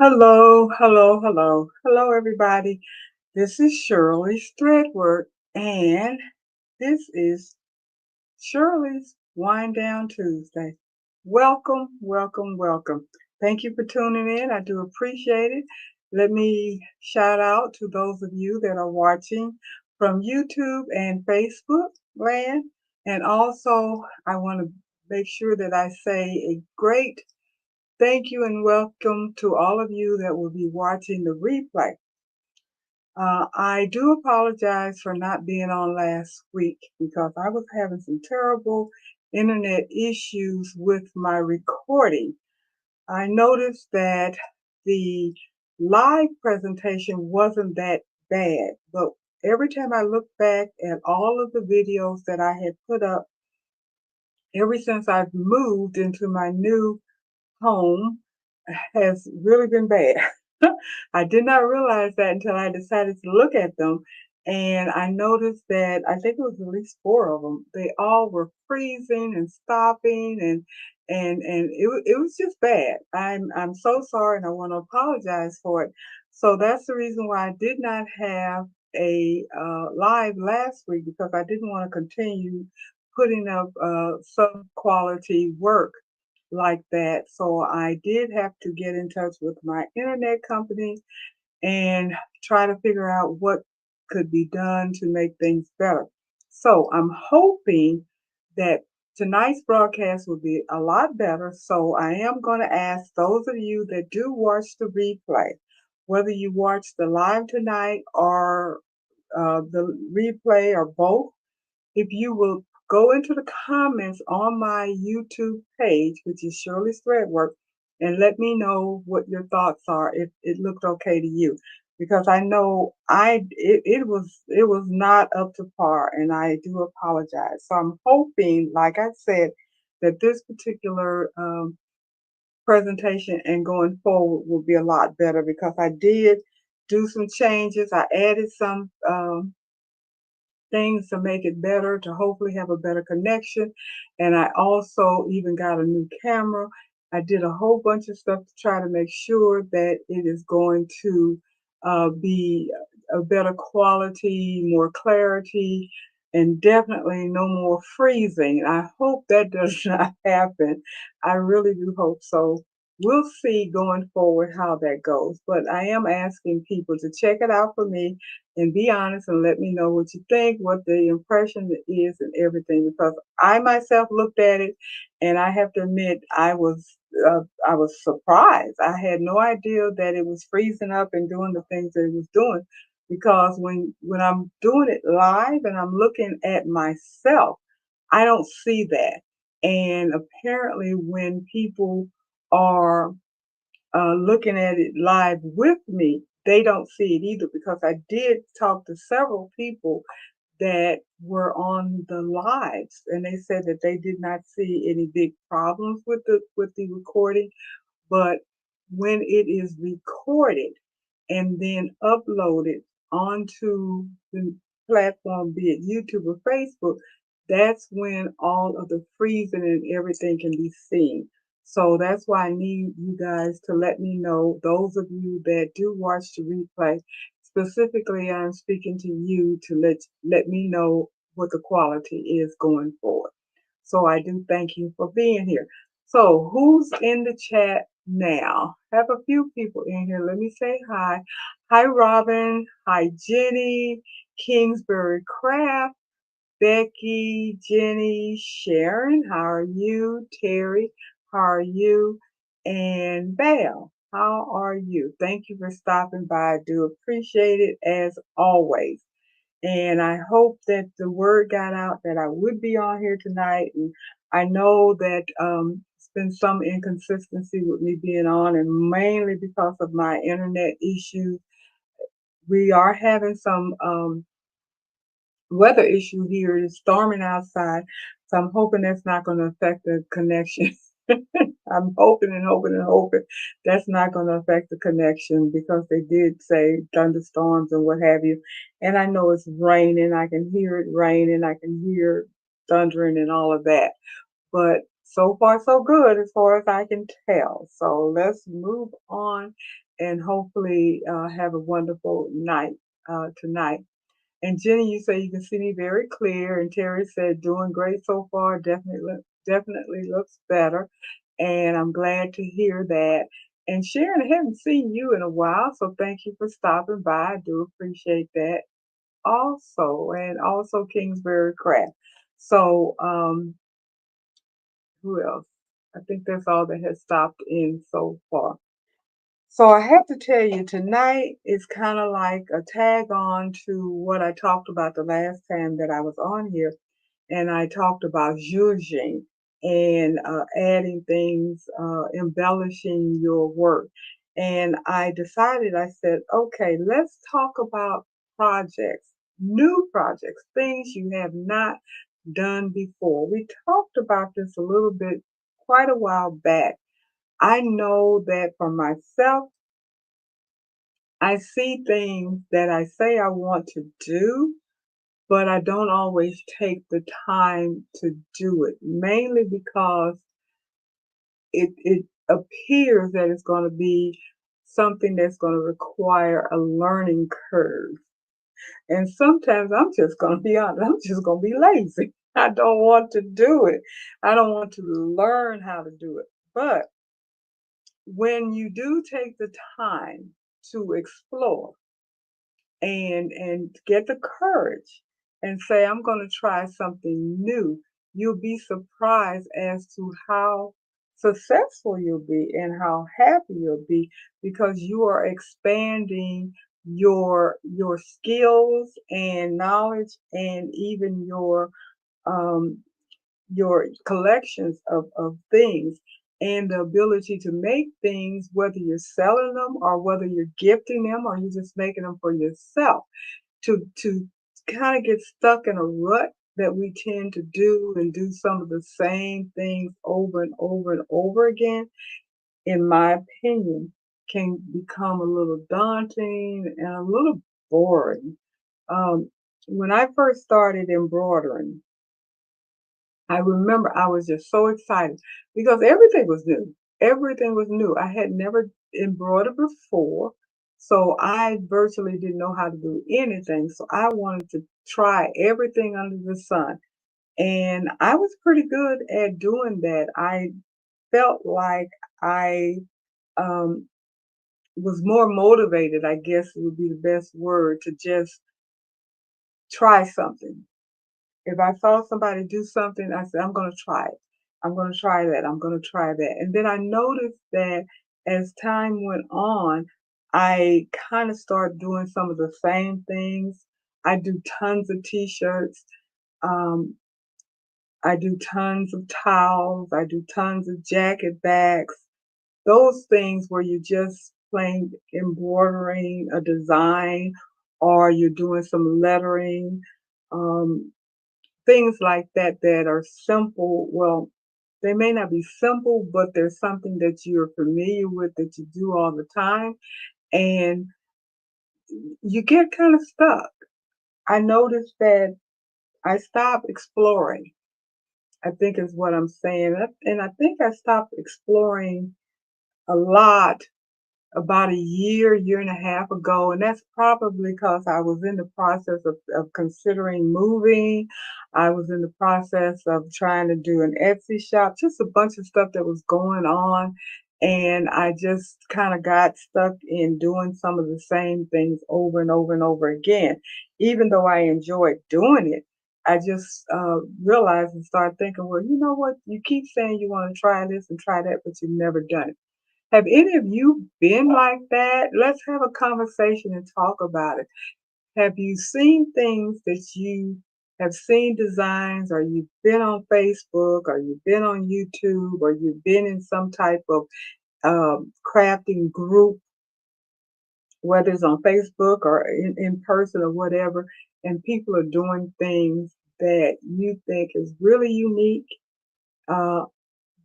Hello, hello, hello, hello, everybody. This is Shirley's Threadwork, and this is Shirley's Wind Down Tuesday. Welcome, welcome, welcome. Thank you for tuning in. I do appreciate it. Let me shout out to those of you that are watching from YouTube and Facebook land. And also, I want to make sure that I say a great thank you and welcome to all of you that will be watching the replay. I do apologize for not being on last week because I was having some terrible internet issues with my recording. I noticed that the live presentation wasn't that bad, but every time I look back at all of the videos that I had put up ever since I've moved into my new home has really been bad. I did not realize that until I decided to look at them. And I noticed that I think it was at least four of them. They all were freezing and stopping and it was just bad. I'm so sorry and I want to apologize for it. So that's the reason why I did not have a live last week because I didn't want to continue putting up some quality work like that. So I did have to get in touch with my internet company and try to figure out what could be done to make things better. So I'm hoping that tonight's broadcast will be a lot better. So I am going to ask those of you that do watch the replay, whether you watch the live tonight or the replay or both, if you will go into the comments on my YouTube page, which is Shirley's Threadwork, and let me know what your thoughts are if it looked okay to you. Because I know it was not up to par and I do apologize. So I'm hoping, like I said, that this particular presentation and going forward will be a lot better because I did do some changes. I added some things to make it better, to hopefully have a better connection. And I also even got a new camera. I did a whole bunch of stuff to try to make sure that it is going to be a better quality, more clarity, and definitely no more freezing. I hope that does not happen. I really do hope so. We'll see going forward how that goes. But I am asking people to check it out for me and be honest and let me know what you think, what the impression is, and everything. Because I myself looked at it, and I have to admit I was surprised. I had no idea that it was freezing up and doing the things that it was doing. Because when I'm doing it live and I'm looking at myself, I don't see that. And apparently, when people are looking at it live with me, they don't see it either because I did talk to several people that were on the lives and they said that they did not see any big problems with the recording, but when it is recorded and then uploaded onto the platform, be it YouTube or Facebook, that's when all of the freezing and everything can be seen. So that's why I need you guys to let me know, those of you that do watch the replay, specifically I'm speaking to you to let me know what the quality is going forward. So I do thank you for being here. So who's in the chat now? Have a few people in here. Let me say hi. Hi, Robin. Hi, Jenny. Kingsbury Craft. Becky, Jenny, Sharon. How are you? Terry. How are you? And Val. How are you? Thank you for stopping by. I do appreciate it as always. And I hope that the word got out that I would be on here tonight. And I know that it's been some inconsistency with me being on, and mainly because of my internet issues. We are having some weather issue here. It's storming outside. So I'm hoping that's not going to affect the connection. I'm hoping and hoping and hoping that's not going to affect the connection because they did say thunderstorms and what have you. And I know it's raining. I can hear it raining. I can hear thundering and all of that. But so far, so good as far as I can tell. So let's move on and hopefully have a wonderful night tonight. And Jenny, you say you can see me very clear. And Terry said, doing great so far. Definitely looks better. And I'm glad to hear that. And Sharon, I haven't seen you in a while, so thank you for stopping by. I do appreciate that also. And also Kingsbury Craft. So, who else? I think that's all that has stopped in so far. So I have to tell you, tonight is kind of like a tag on to what I talked about the last time that I was on here, and I talked about zhuzhing and adding things, embellishing your work. And I decided, I said, okay, let's talk about projects, new projects, things you have not done before. We talked about this a little bit quite a while back. I know that for myself, I see things that I say I want to do, but I don't always take the time to do it, mainly because it appears that it's going to be something that's going to require a learning curve. And sometimes I'm just going to be honest, I'm just going to be lazy. I don't want to do it. I don't want to learn how to do it. But when you do take the time to explore, and get the courage and say, I'm going to try something new, you'll be surprised as to how successful you'll be and how happy you'll be because you are expanding your skills and knowledge and even um, your collections of things and the ability to make things, whether you're selling them or whether you're gifting them or you're just making them for yourself, to kind of get stuck in a rut that we tend to do and do some of the same things over and over and over again, in my opinion, can become a little daunting and a little boring. When I first started embroidering, I remember I was just so excited because everything was new. Everything was new. I had never embroidered before, so I virtually didn't know how to do anything. So I wanted to try everything under the sun. And I was pretty good at doing that. I felt like I um, was more motivated, I guess would be the best word, to just try something. If I saw somebody do something, I said, I'm going to try it. I'm going to try that. I'm going to try that. And then I noticed that as time went on, I kind of started doing some of the same things. I do tons of t-shirts. Um, I do tons of towels. I do tons of jacket backs. Those things where you're just plain embroidering a design or you're doing some lettering. Um, Things like that that are simple. Well, they may not be simple, but there's something that you're familiar with that you do all the time, and you get kind of stuck. I noticed that I stopped exploring, I think is what I'm saying. And I think I stopped exploring a lot about a year and a half ago, and that's probably because I was in the process of considering moving. I was in the process of trying to do an Etsy shop, just a bunch of stuff that was going on. And I just kind of got stuck in doing some of the same things over and over and over again. Even though I enjoyed doing it, I just realized and started thinking, well, you know what? You keep saying you want to try this and try that, but you've never done it. Have any of you been like that? Let's have a conversation and talk about it. Have you seen things that you have seen designs, or you've been on Facebook, or you've been on YouTube, or you've been in some type of crafting group, whether it's on Facebook or in person or whatever, and people are doing things that you think is really unique, uh,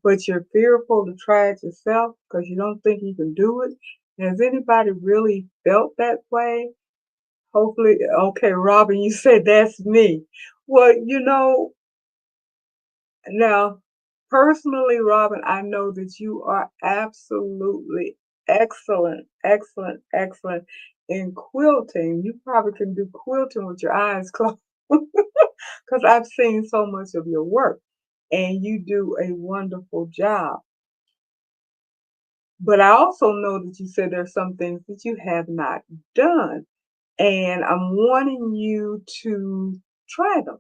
but you're fearful to try it yourself because you don't think you can do it. Has anybody really felt that way? Hopefully, okay, Robin, you said that's me. Well, now, personally, Robin, I know that you are absolutely Excellent, excellent, excellent. In quilting, you probably can do quilting with your eyes closed because I've seen so much of your work and you do a wonderful job. But I also know that you said there's some things that you have not done, and I'm wanting you to try them.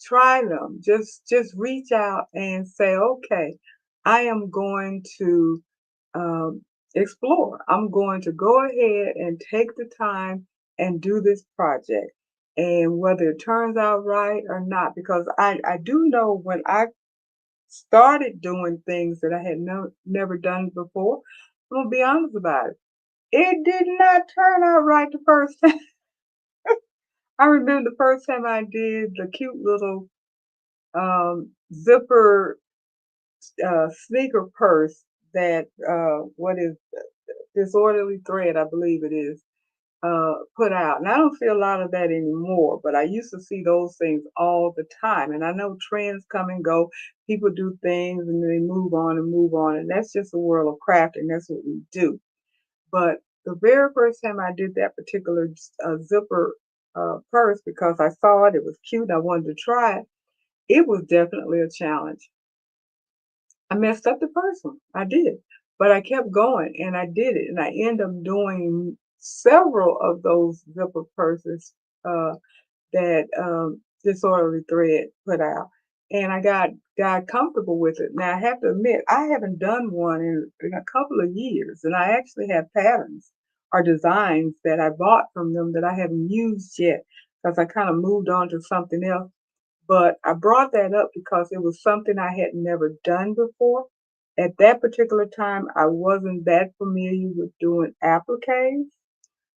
Try them. Just reach out and say, okay, I am going to um, explore. I'm going to go ahead and take the time and do this project. And whether it turns out right or not, because I do know when I started doing things that I had never done before, I'm gonna be honest about it. It did not turn out right the first time. I remember the first time I did the cute little zipper sneaker purse that what is disorderly thread, I believe it is, put out. And I don't see a lot of that anymore, but I used to see those things all the time. And I know trends come and go. People do things and they move on and move on. And that's just the world of crafting. That's what we do. But the very first time I did that particular zipper purse, because I saw it, it was cute, I wanted to try it, it was definitely a challenge. I messed up the first one. I did. But I kept going and I did it. And I ended up doing several of those zipper purses that Disorderly Thread put out. And I got comfortable with it. Now I have to admit, I haven't done one in a couple of years. And I actually have patterns or designs that I bought from them that I haven't used yet because I kind of moved on to something else. But I brought that up because it was something I had never done before. At that particular time, I wasn't that familiar with doing appliques,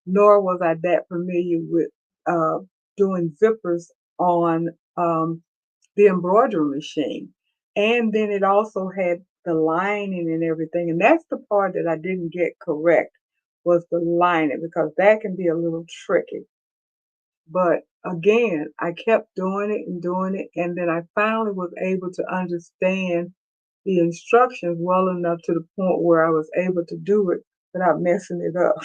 nor was I that familiar with uh, doing zippers on the embroidery machine. And then it also had the lining and everything. And that's the part that I didn't get correct was the lining because that can be a little tricky. But again, I kept doing it, and then I finally was able to understand the instructions well enough to the point where I was able to do it without messing it up.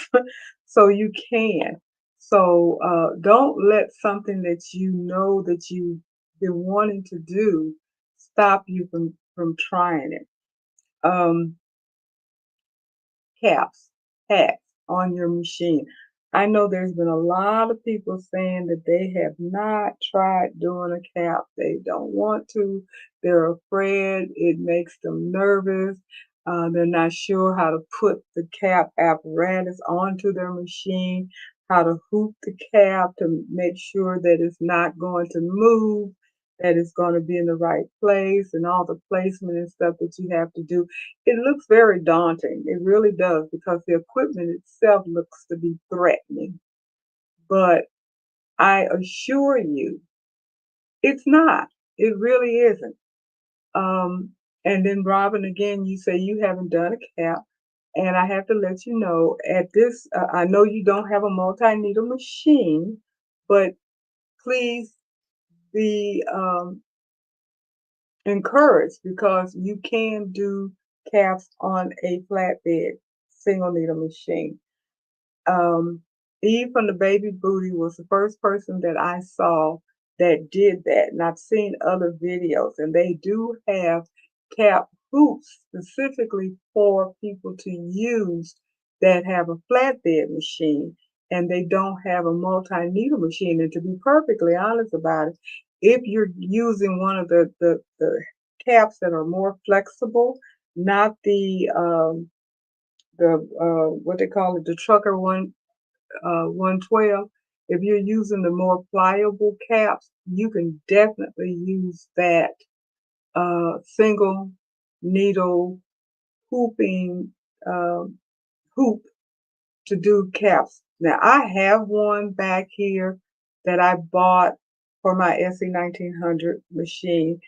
So you can. So don't let something that you know that you've been wanting to do stop you from trying it. Um, caps, hats on your machine. I know there's been a lot of people saying that they have not tried doing a cap. They don't want to. They're afraid. It makes them nervous. They're not sure how to put the cap apparatus onto their machine, how to hoop the cap to make sure that it's not going to move, that it's going to be in the right place, and all the placement and stuff that you have to do. It looks very daunting. It really does because the equipment itself looks to be threatening. But I assure you, it's not. It really isn't. Um, and then, Robin, again, you say you haven't done a cap. And I have to let you know at this, I know you don't have a multi needle machine, but please be encouraged because you can do caps on a flatbed single needle machine. Um, Eve from the Baby Booty was the first person that I saw that did that. And I've seen other videos, and they do have cap hoops specifically for people to use that have a flatbed machine and they don't have a multi needle machine. And to be perfectly honest about it, if you're using one of the caps that are more flexible, not the what they call it, the trucker 112. If you're using the more pliable caps, you can definitely use that single needle hooping um, hoop to do caps. Now I have one back here that I bought for my SE 1900 machine.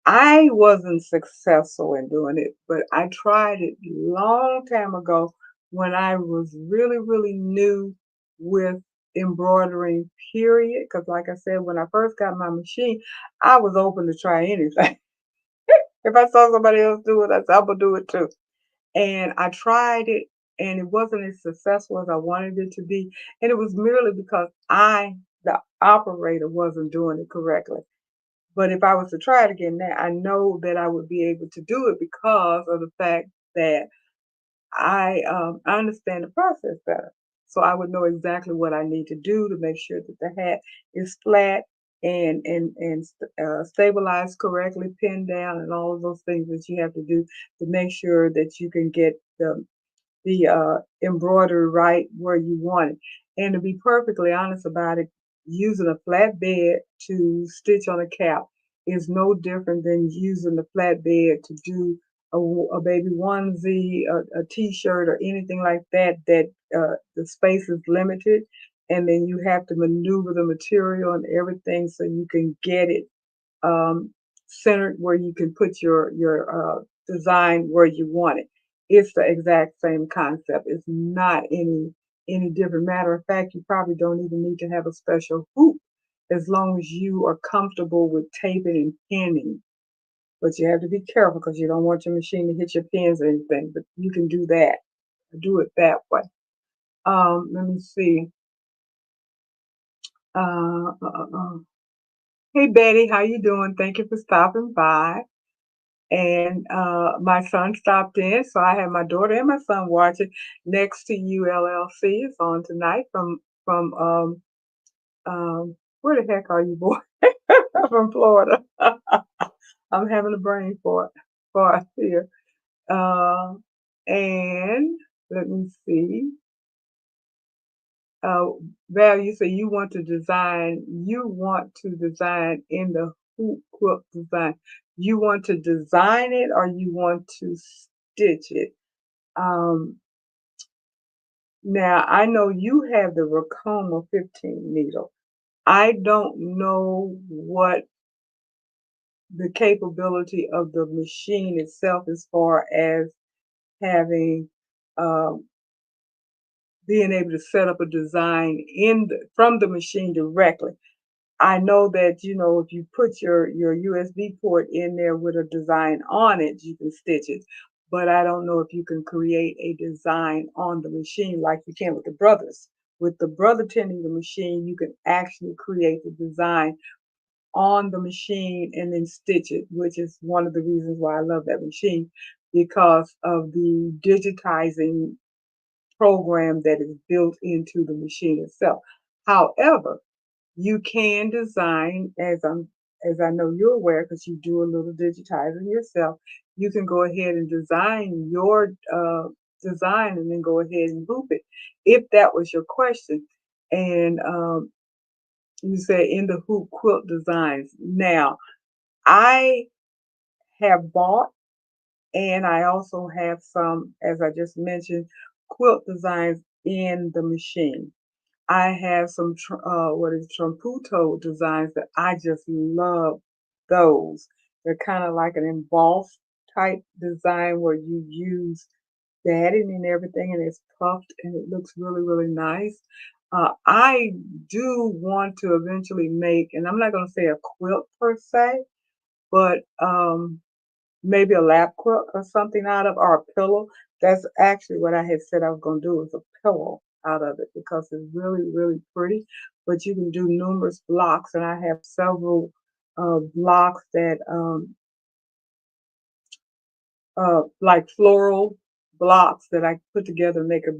I wasn't successful in doing it, but I tried it long time ago when I was really, really new with embroidering, period. Because, like I said, when I first got my machine, I was open to try anything. If I saw somebody else do it, I said, I'm going to do it too. And I tried it. and it wasn't as successful as I wanted it to be. And it was merely because I, the operator, wasn't doing it correctly. But if I was to try it again now, I know that I would be able to do it because of the fact that I understand the process better. So I would know exactly what I need to do to make sure that the hat is flat and stabilized correctly, pinned down, and all of those things that you have to do to make sure that you can get the embroidery right where you want it. And to be perfectly honest about it, using a flat bed to stitch on a cap is no different than using the flat bed to do a baby onesie, a t-shirt, or anything like that. The space is limited, and then you have to maneuver the material and everything so you can get it um, centered where you can put your design where you want it. It's the exact same concept. It's not any different. Matter of fact, you probably don't even need to have a special hoop as long as you are comfortable with taping and pinning. But you have to be careful because you don't want your machine to hit your pins or anything. But you can do that. Do it that way. Let me see. Uh, uh, uh, uh. Hey Betty, how you doing? Thank you for stopping by. And my son stopped in, so I had my daughter and my son watching Next to You LLC. It's on tonight from where the heck are you, boy? From Florida. I'm having a brain fart here. Uh, and let me see. Uh, Val, you say you want to design in the hoop quilt design. You want to design it or you want to stitch it? Um, Now I know you have the Racoma 15 needle. I don't know what the capability of the machine itself as far as having um, being able to set up a design from the machine directly. I know that, if you put your USB port in there with a design on it, you can stitch it. But I don't know if you can create a design on the machine like you can with the brothers. With the brother tending the machine, you can actually create the design on the machine and then stitch it, which is one of the reasons why I love that machine because of the digitizing program that is built into the machine itself. However, you can design, as I know you're aware, because you do a little digitizing yourself. You can go ahead and design your design and then go ahead and loop it, if that was your question. And you said in the hoop quilt designs. Now, I have bought and I also have some, as I just mentioned, quilt designs in the machine. I have some what is Trumputo designs that I just love those. They're kind of like an embossed type design where you use batting and everything and it's puffed and it looks really, really nice. I do want to eventually make, and I'm not going to say a quilt per se, but maybe a lap quilt or something out of, or a pillow. That's actually what I had said I was going to do is a pillow out of it because it's really, really pretty. But you can do numerous blocks, and I have several blocks that like floral blocks that I put together and make a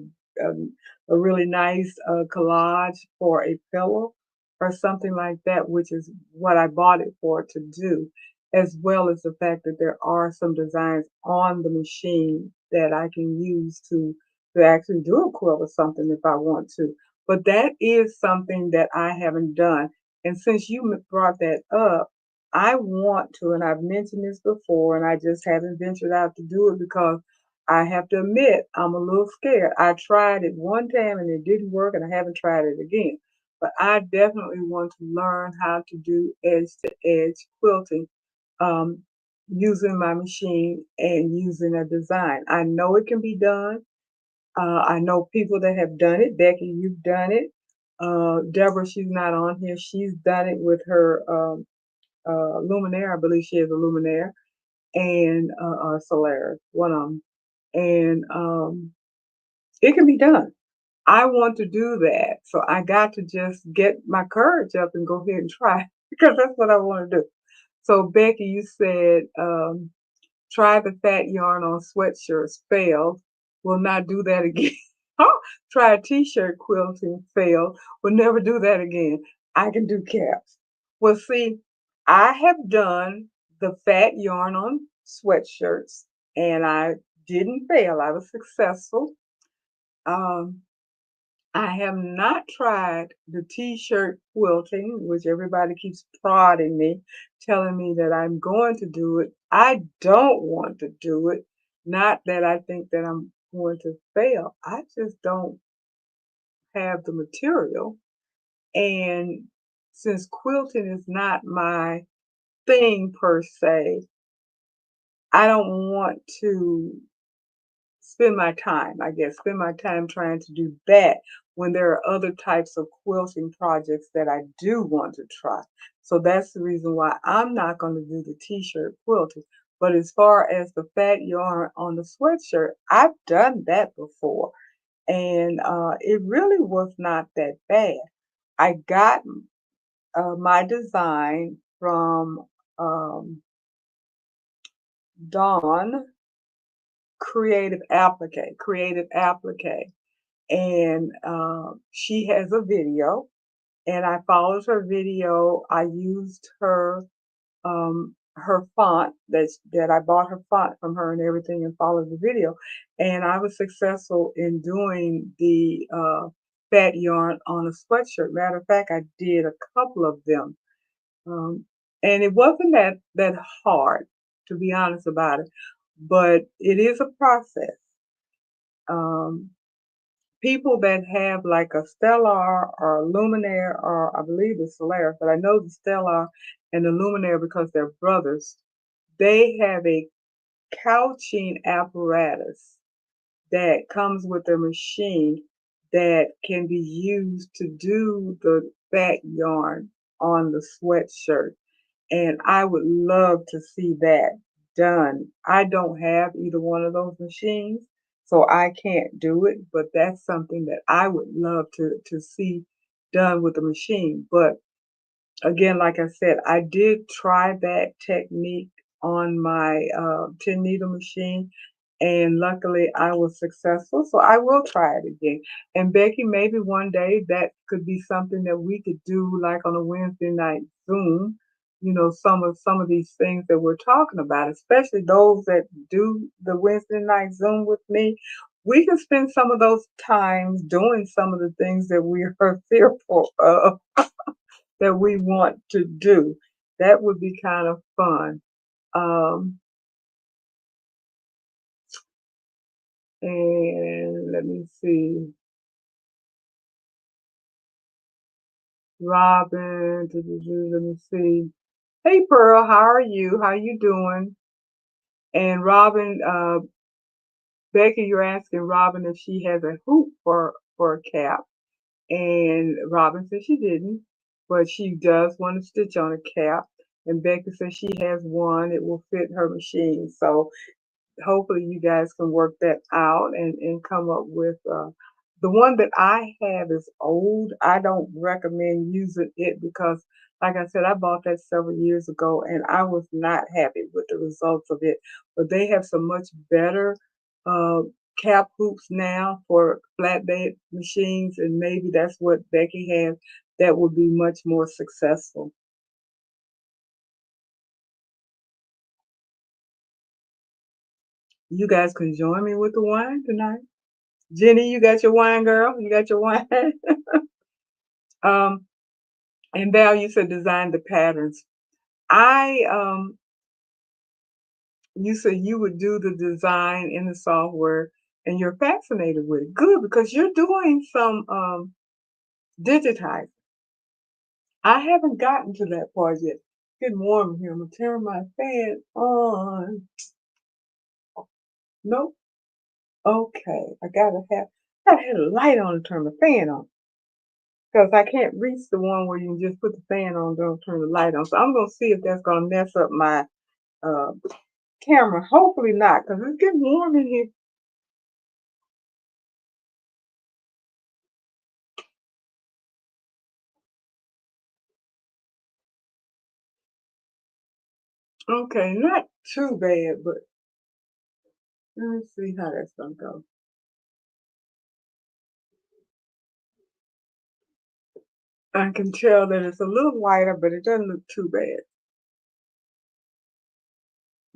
really nice collage for a pillow or something like that, which is what I bought it for to do, as well as the fact that there are some designs on the machine that I can use to actually do a quilt or something if I want to. But that is something that I haven't done. And since you brought that up, I want to, and I've mentioned this before, and I just haven't ventured out to do it because I have to admit I'm a little scared. I tried it one time and it didn't work, and I haven't tried it again. But I definitely want to learn how to do edge to edge quilting um, using my machine and using a design. I know it can be done. I know people that have done it. Becky, you've done it. Deborah, she's not on here. She's done it with her Luminaire. I believe she has a Luminaire and Solaris, one of them. And It can be done. I want to do that. So I got to just get my courage up and go ahead and try because that's what I want to do. So Becky, you said try the fat yarn on sweatshirts, failed. Will not do that again. Try a t-shirt quilting, failed. Will never do that again. I can do caps. Well, see, I have done the fat yarn on sweatshirts and I didn't fail. I was successful. Um, I have not tried the t-shirt quilting, which everybody keeps prodding me, telling me that I'm going to do it. I don't want to do it. Not that I think that I'm going to fail. I just don't have the material. And since quilting is not my thing per se, I don't want to spend my time, I guess, spend my time trying to do that when there are other types of quilting projects that I do want to try. So that's the reason why I'm not going to do the t-shirt quilting. But as far as the fat yarn on the sweatshirt, I've done that before. And it really was not that bad. I got my design from Dawn Creative Applique. And she has a video, and I followed her video. I used her font that I bought her font from her and everything, and followed the video, and I was successful in doing the fat yarn on a sweatshirt. Matter of fact, I did a couple of them, um, and it wasn't that hard, to be honest about it, but it is a process. Um, People that have like a stellar or a luminaire, or I believe the solaris, but I know the stellar and the luminaire because they're brothers. They have a couching apparatus that comes with their machine that can be used to do the fat yarn on the sweatshirt. And I would love to see that done. I don't have either one of those machines, so I can't do it, but that's something that I would love to see done with the machine. But again, like I said, I did try that technique on my 10 needle machine, and luckily I was successful. So I will try it again. And Becky, maybe one day that could be something that we could do, like on a Wednesday night Zoom. You know, some of these things that we're talking about, especially those that do the Wednesday night Zoom with me. We can spend some of those times doing some of the things that we are fearful of that we want to do. That would be kind of fun. Um, and let me see, Robin. Let me see. Hey, Pearl, how are you? How you doing? And Robin, Becky, you're asking Robin if she has a hoop for a cap, and Robin said she didn't, but she does want to stitch on a cap. And Becky says she has one. It will fit her machine. So hopefully you guys can work that out and come up with the one that I have is old. I don't recommend using it because like I said, I bought that several years ago and I was not happy with the results of it. But they have some much better uh, cap hoops now for flatbed machines, and maybe that's what Becky has that would be much more successful. You guys can join me with the wine tonight. Jenny, you got your wine, girl? You got your wine? um, and Val, you said design the patterns. I You said you would do the design in the software and you're fascinated with it. Good, because you're doing some digitizing. I haven't gotten to that part yet. It's getting warm here. I'm gonna turn my fan on. Nope. Okay. I gotta have a light on to turn the fan on. Because I can't reach the one where you can just put the fan on, don't turn the light on. So I'm gonna see if that's gonna mess up my uh, camera. Hopefully not, because it's getting warm in here. Okay, not too bad, but let me see how that's gonna go. I can tell that it's a little lighter, but it doesn't look too bad.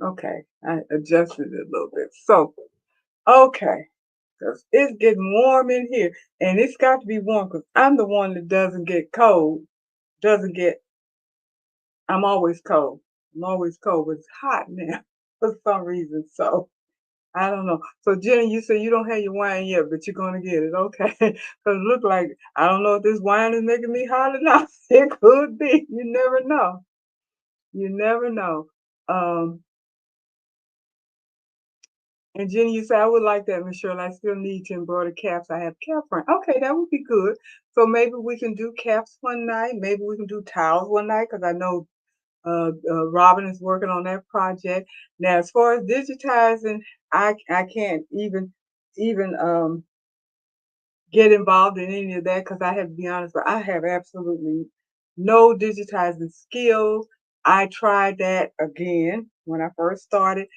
Okay, I adjusted it a little bit. So, okay, because it's getting warm in here, and it's got to be warm because I'm the one that doesn't get cold, doesn't get, I'm always cold. I'm always cold, but it's hot now for some reason. So, I don't know. So, Jenny, you say you don't have your wine yet, but you're going to get it. Okay. Because it look like, I don't know if this wine is making me hot or not. It could be. You never know. You never know. Um, and Jenny, you say, I would like that, Michelle. I still need to embroider caps. I have cap front. Okay, that would be good. So maybe we can do caps one night. Maybe we can do towels one night because I know Robin is working on that project. Now, as far as digitizing, I can't even get involved in any of that because I have to be honest, but I have absolutely no digitizing skills. I tried that again when I first started.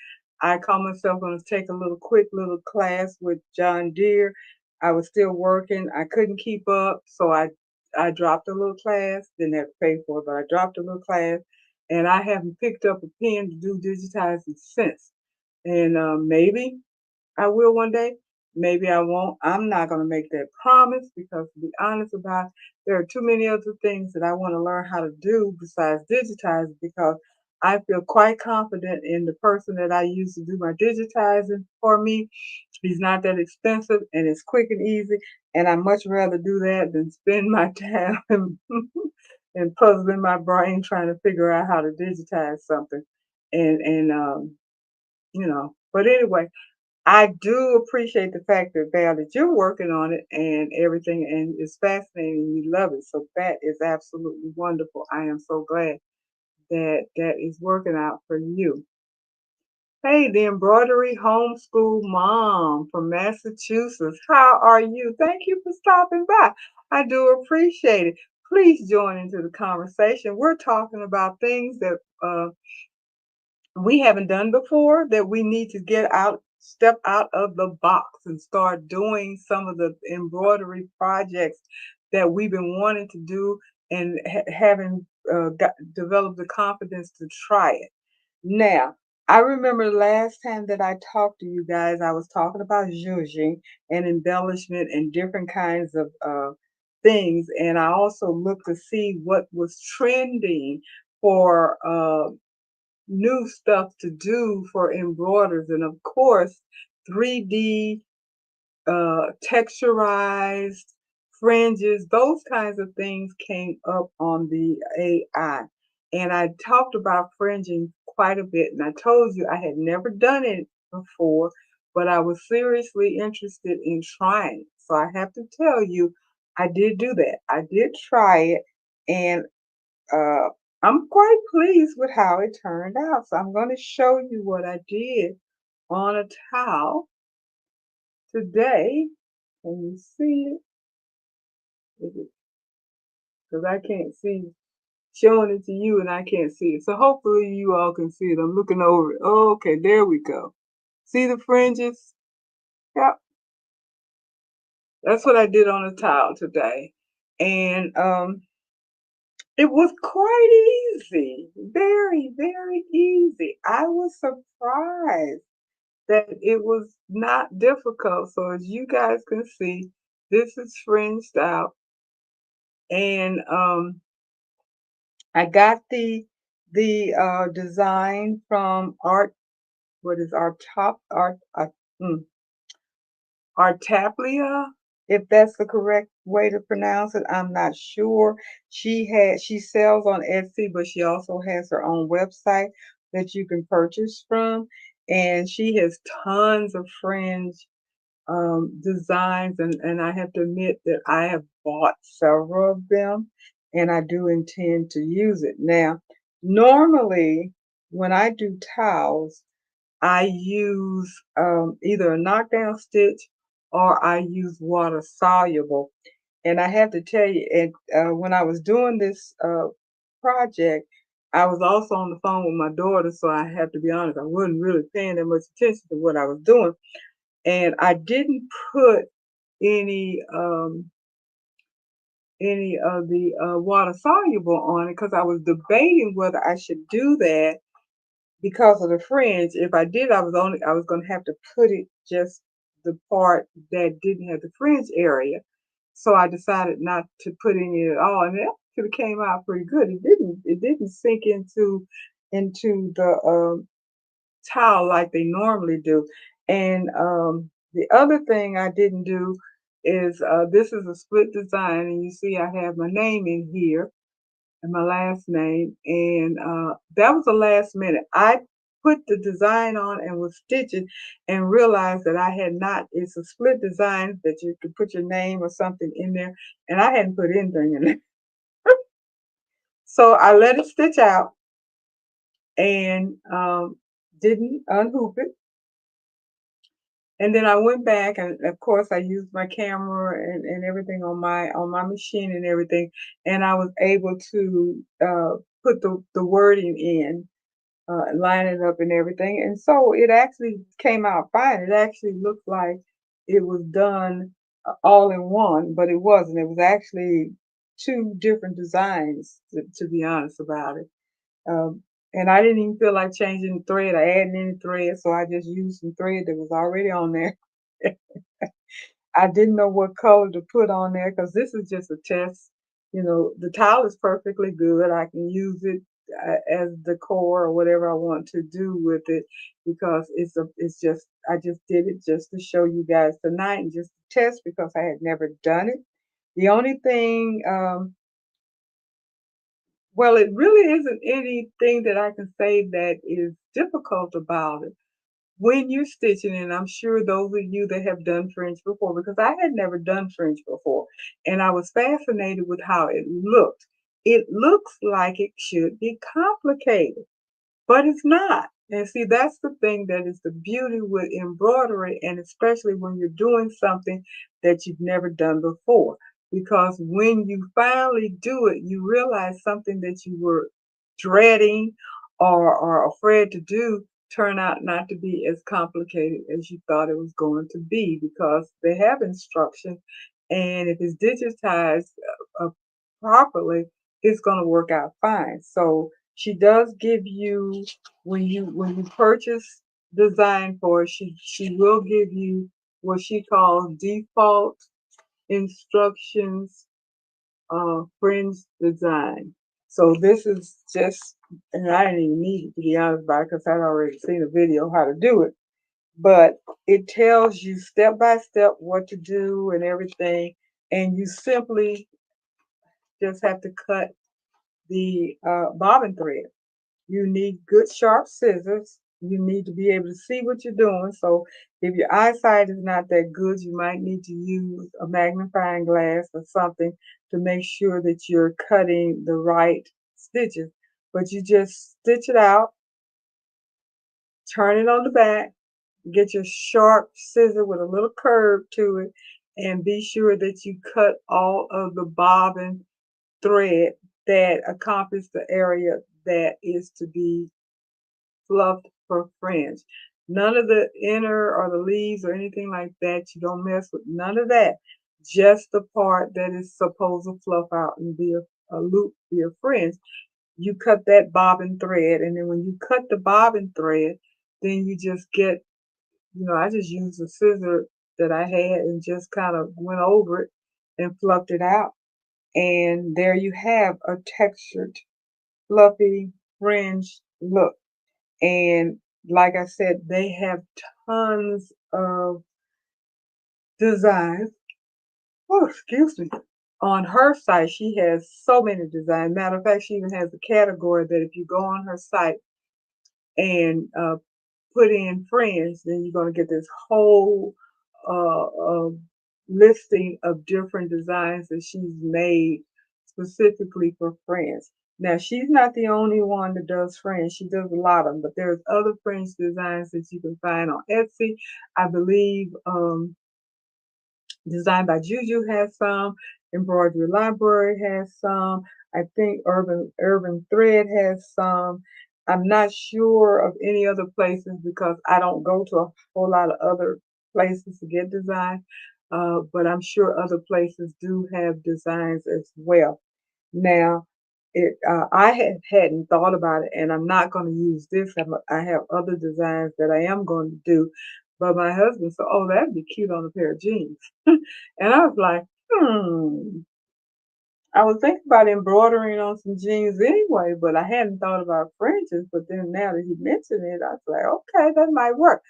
I called myself going to take a little quick little class with John Deere. I was still working. I couldn't keep up, so I dropped a little class. Didn't have to pay for it, but I dropped a little class, and I haven't picked up a pen to do digitizing since. And maybe I will one day. Maybe I won't. I'm not going to make that promise because, to be honest about it, there are too many other things that I want to learn how to do besides digitizing because I feel quite confident in the person that I use to do my digitizing for me. He's not that expensive and it's quick and easy. And I much rather do that than spend my time and puzzling my brain trying to figure out how to digitize something. And but anyway, I do appreciate the fact that Val that you're working on it and everything, and it's fascinating. You love it, so that is absolutely wonderful. I am so glad that that is working out for you. Hey, the embroidery homeschool mom from Massachusetts. How are you? Thank you for stopping by. I do appreciate it. Please join into the conversation. We're talking about things that we haven't done before that we need to get out, step out of the box and start doing some of the embroidery projects that we've been wanting to do and having developed the confidence to try it. Now, I remember the last time that I talked to you guys, I was talking about zhuzhing and embellishment and different kinds of things. And I also looked to see what was trending for new stuff to do for embroiders. And of course, 3D, texturized fringes, those kinds of things came up on the AI. And I talked about fringing quite a bit. And I told you I had never done it before, but I was seriously interested in trying it. So I have to tell you, I did do that. I did try it. And uh, I'm quite pleased with how it turned out. So I'm going to show you what I did on a towel today. Can you see it? Because I can't see showing it to you and I can't see it. So hopefully you all can see it. I'm looking over it. Oh, okay, there we go. See the fringes? Yep. That's what I did on a towel today. And it was quite easy. Very, very easy. I was surprised that it was not difficult. So as you guys can see, this is fringed out, and I got the design from Art. What is Art Top Art? Artaplia, if that's the correct way to pronounce it. I'm not sure. She sells on Etsy, but she also has her own website that you can purchase from. And she has tons of fringe designs, and I have to admit that I have bought several of them, and I do intend to use it. Now, normally when I do towels, I use either a knockdown stitch or I use water soluble. And I have to tell you, when I was doing this project, I was also on the phone with my daughter, so I have to be honest, I wasn't really paying that much attention to what I was doing. And I didn't put any um any of the water soluble on it because I was debating whether I should do that because of the fringe. If I did, I was going to have to put it just the part that didn't have the fringe area. So I decided not to put any at all, and it actually came out pretty good. It didn't sink into the towel like they normally do. And the other thing I didn't do is this is a split design, and you see I have my name in here and my last name, and that was the last minute. I put the design on and was stitching and realized that I had not, it's a split design that you could put your name or something in there, and I hadn't put anything in there. So I let it stitch out and didn't unhoop it. And then I went back, and of course I used my camera and everything on my machine and everything, and I was able to put the wording in, line it up and everything. And so it actually came out fine. It actually looked like it was done all in one, but it wasn't. It was actually two different designs, to be honest about it. And I didn't even feel like changing the thread or adding any thread, so I just used some thread that was already on there. I didn't know what color to put on there because this is just a test. You know, the tile is perfectly good. I can use it as decor or whatever I want to do with it because it's just, I just did it just to show you guys tonight and just to test because I had never done it. The only thing, well, it really isn't anything that I can say that is difficult about it when you're stitching, and I'm sure those of you that have done fringe before, because I had never done fringe before, and I was fascinated with how it looked. It looks like it should be complicated, but it's not. And see, that's the thing that is the beauty with embroidery, and especially when you're doing something that you've never done before. Because when you finally do it, you realize something that you were dreading or afraid to do turn out not to be as complicated as you thought it was going to be because they have instructions, and if it's digitized uh, properly, it's going to work out fine. So she does give you, when you purchase design for it, she will give you what she calls default instructions, fringe design. So this is just, and I didn't even need it to be honest about it because I'd already seen a video how to do it. But it tells you step by step what to do and everything, and you simply just have to cut the bobbin thread. You need good sharp scissors. You need to be able to see what you're doing. So if your eyesight is not that good, you might need to use a magnifying glass or something to make sure that you're cutting the right stitches. But you just stitch it out, turn it on the back, get your sharp scissor with a little curve to it, and be sure that you cut all of the bobbin thread that accomplish the area that is to be fluffed for fringe. None of the inner or the leaves or anything like that. You don't mess with none of that. Just the part that is supposed to fluff out and be a loop, be a fringe. You cut that bobbin thread, and then when you cut the bobbin thread, then you just get, I just used a scissor that I had and just kind of went over it and fluffed it out. And there you have a textured, fluffy fringe look. And like I said, they have tons of designs. Oh, excuse me. On her site, she has so many designs. Matter of fact, she even has a category that if you go on her site and put in friends, then you're going to get this whole listing of different designs that she's made specifically for friends. Now, she's not the only one that does friends. She does a lot of them, but there's other French designs that you can find on Etsy. I believe Designed by Juju has some. Embroidery Library has some. I think Urban Thread has some. I'm not sure of any other places because I don't go to a whole lot of other places to get design. But I'm sure other places do have designs as well. Now, I hadn't thought about it, and I'm not going to use this. I have other designs that I am going to do, but my husband said, "Oh, that'd be cute on a pair of jeans," and I was like, "Hmm." I was thinking about embroidering on some jeans anyway, but I hadn't thought about fringes. But then now that he mentioned it, I was like, "Okay, that might work."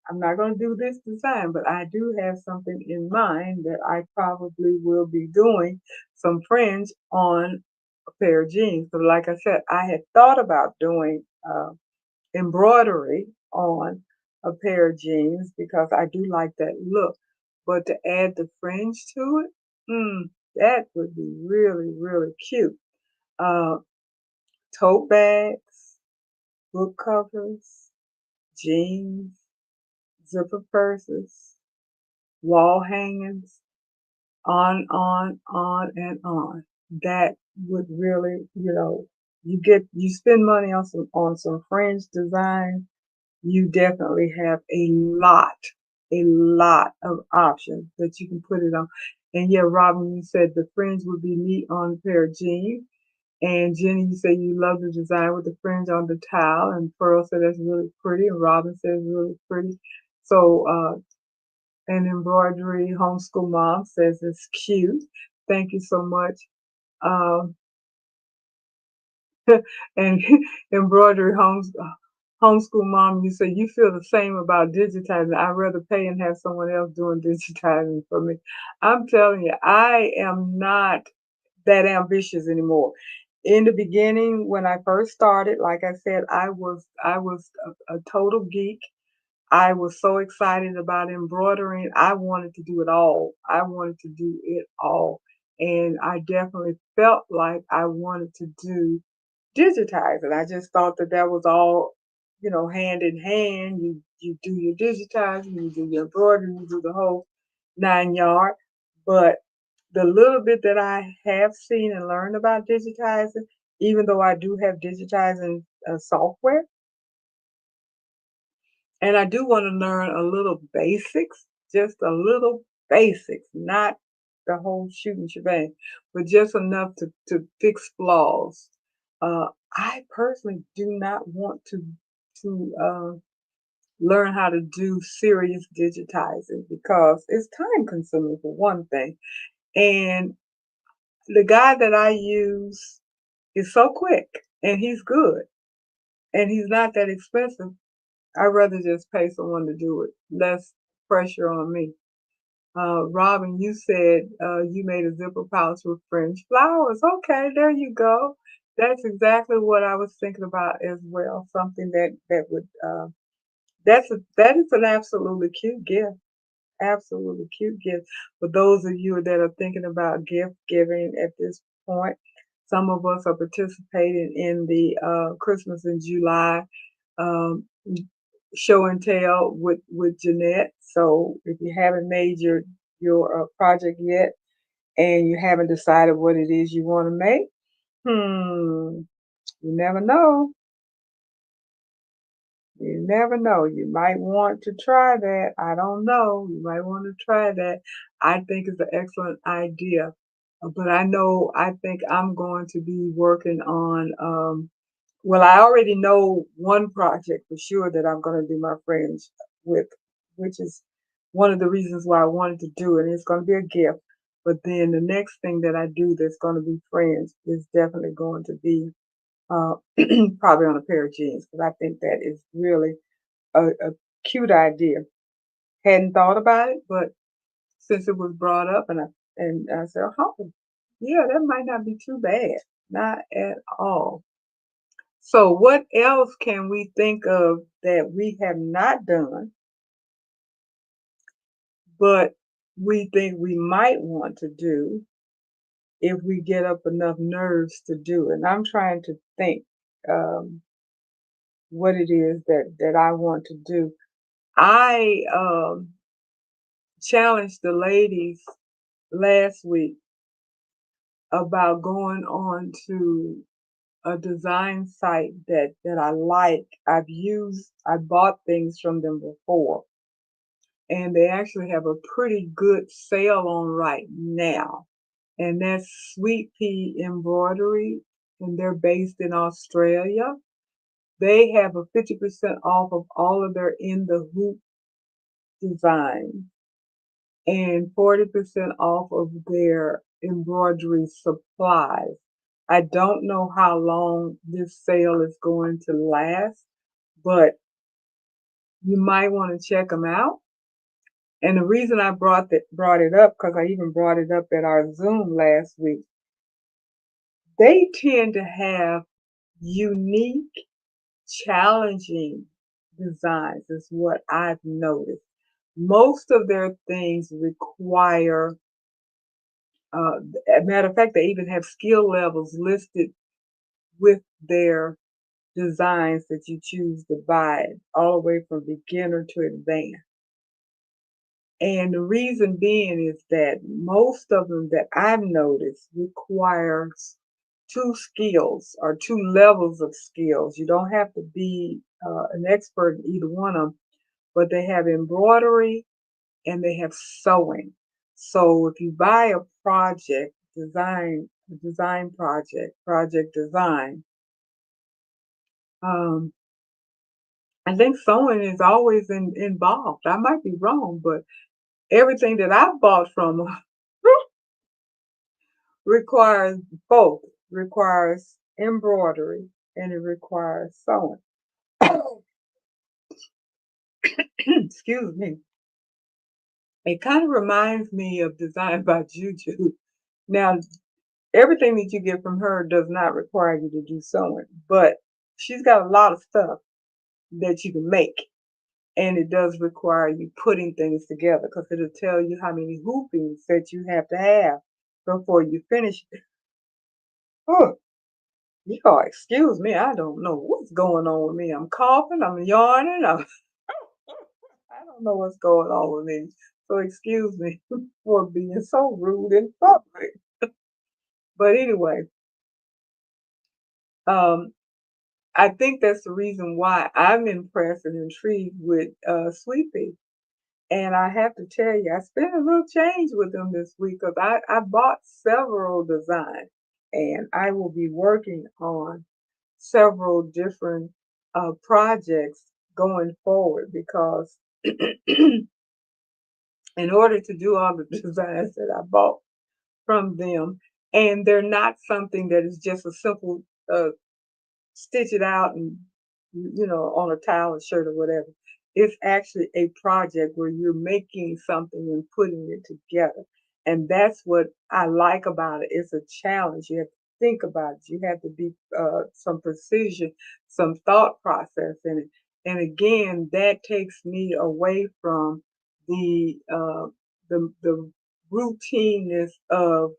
I'm not going to do this design, but I do have something in mind that I probably will be doing some fringe on a pair of jeans. So, like I said, I had thought about doing embroidery on a pair of jeans because I do like that look. But to add the fringe to it, that would be really, really cute. Uh, Tote bags, book covers, jeans, zipper purses, wall hangings, on and on. That would really, you spend money on some fringe design, you definitely have a lot of options that you can put it on. And yeah, Robin, you said the fringe would be neat on a pair of jeans. And Jenny, you say you love the design with the fringe on the towel. And Pearl said that's really pretty. And Robin says really pretty. So and embroidery homeschool mom says it's cute. Thank you so much. Um, and embroidery homeschool mom, you say you feel the same about digitizing. I'd rather pay and have someone else doing digitizing for me. I'm telling you, I am not that ambitious anymore. In the beginning, when I first started, like I said, I was a total geek. I was so excited about embroidering. I wanted to do it all. I wanted to do it all. And I definitely felt like I wanted to do digitizing. I just thought that that was all, hand in hand. You do your digitizing, you do your embroidery, you do the whole 9 yard. But the little bit that I have seen and learned about digitizing, even though I do have digitizing software, and I do want to learn a little basics, just a little basics, not the whole shooting shebang, but just enough to fix flaws. Uh, I personally do not want to learn how to do serious digitizing because it's time consuming for one thing. And the guy that I use is so quick and he's good and he's not that expensive. I'd rather just pay someone to do it. Less pressure on me. Robin, you said you made a zipper pouch with French flowers. Okay, there you go. That's exactly what I was thinking about as well. Something that would that is an absolutely cute gift. Absolutely cute gift for those of you that are thinking about gift giving at this point. Some of us are participating in the Christmas in July um, show and tell with Jeanette. So if you haven't made your project yet and you haven't decided what it is you want to make, you never know. You never know. You might want to try that. I don't know. You might want to try that. I think it's an excellent idea. But I think I'm going to be working on, well, I already know one project for sure that I'm going to do my friends with, which is one of the reasons why I wanted to do it. It's going to be a gift. But then the next thing that I do that's going to be friends is definitely going to be uh, probably on a pair of jeans because I think that is really a cute idea. Hadn't thought about it, but since it was brought up, and I said, oh, yeah, that might not be too bad, not at all. So, what else can we think of that we have not done, but we think we might want to do if we get up enough nerves to do it? And I'm trying to think um, what it is that I want to do. I challenged the ladies last week about going on to a design site that I like. I bought things from them before, and they actually have a pretty good sale on right now. And that's Sweet Pea Embroidery, and they're based in Australia. They have a 50% off of all of their in the hoop designs and 40% off of their embroidery supplies. I don't know how long this sale is going to last, but you might want to check them out. And the reason I brought it up, because I even brought it up at our Zoom last week, they tend to have unique, challenging designs, is what I've noticed. Most of their things require, as a matter of fact, they even have skill levels listed with their designs that you choose to buy, all the way from beginner to advanced. And the reason being is that most of them that I've noticed requires two skills or two levels of skills. You don't have to be an expert in either one of them, but they have embroidery and they have sewing. So if you buy a project design, um, I think sewing is always involved. I might be wrong, but everything that I've bought from requires both, requires embroidery and it requires sewing. Excuse me. It kind of reminds me of Design by Juju. Now, everything that you get from her does not require you to do sewing, but she's got a lot of stuff that you can make. And it does require you putting things together because it'll tell you how many hoopings that you have to have before you finish it. Oh, y'all, excuse me. I don't know what's going on with me. I'm coughing, I'm yawning, I don't know what's going on with me. So excuse me for being so rude in public. But anyway, um, I think that's the reason why I'm impressed and intrigued with Sweet Pea. And I have to tell you, I spent a little change with them this week because I bought several designs and I will be working on several different projects going forward because in order to do all the designs that I bought from them, and they're not something that is just a simple uh, stitch it out and on a towel or shirt or whatever. It's actually a project where you're making something and putting it together. And that's what I like about it. It's a challenge. You have to think about it. You have to be some precision, some thought process in it. And again, that takes me away from the uh, the routineness of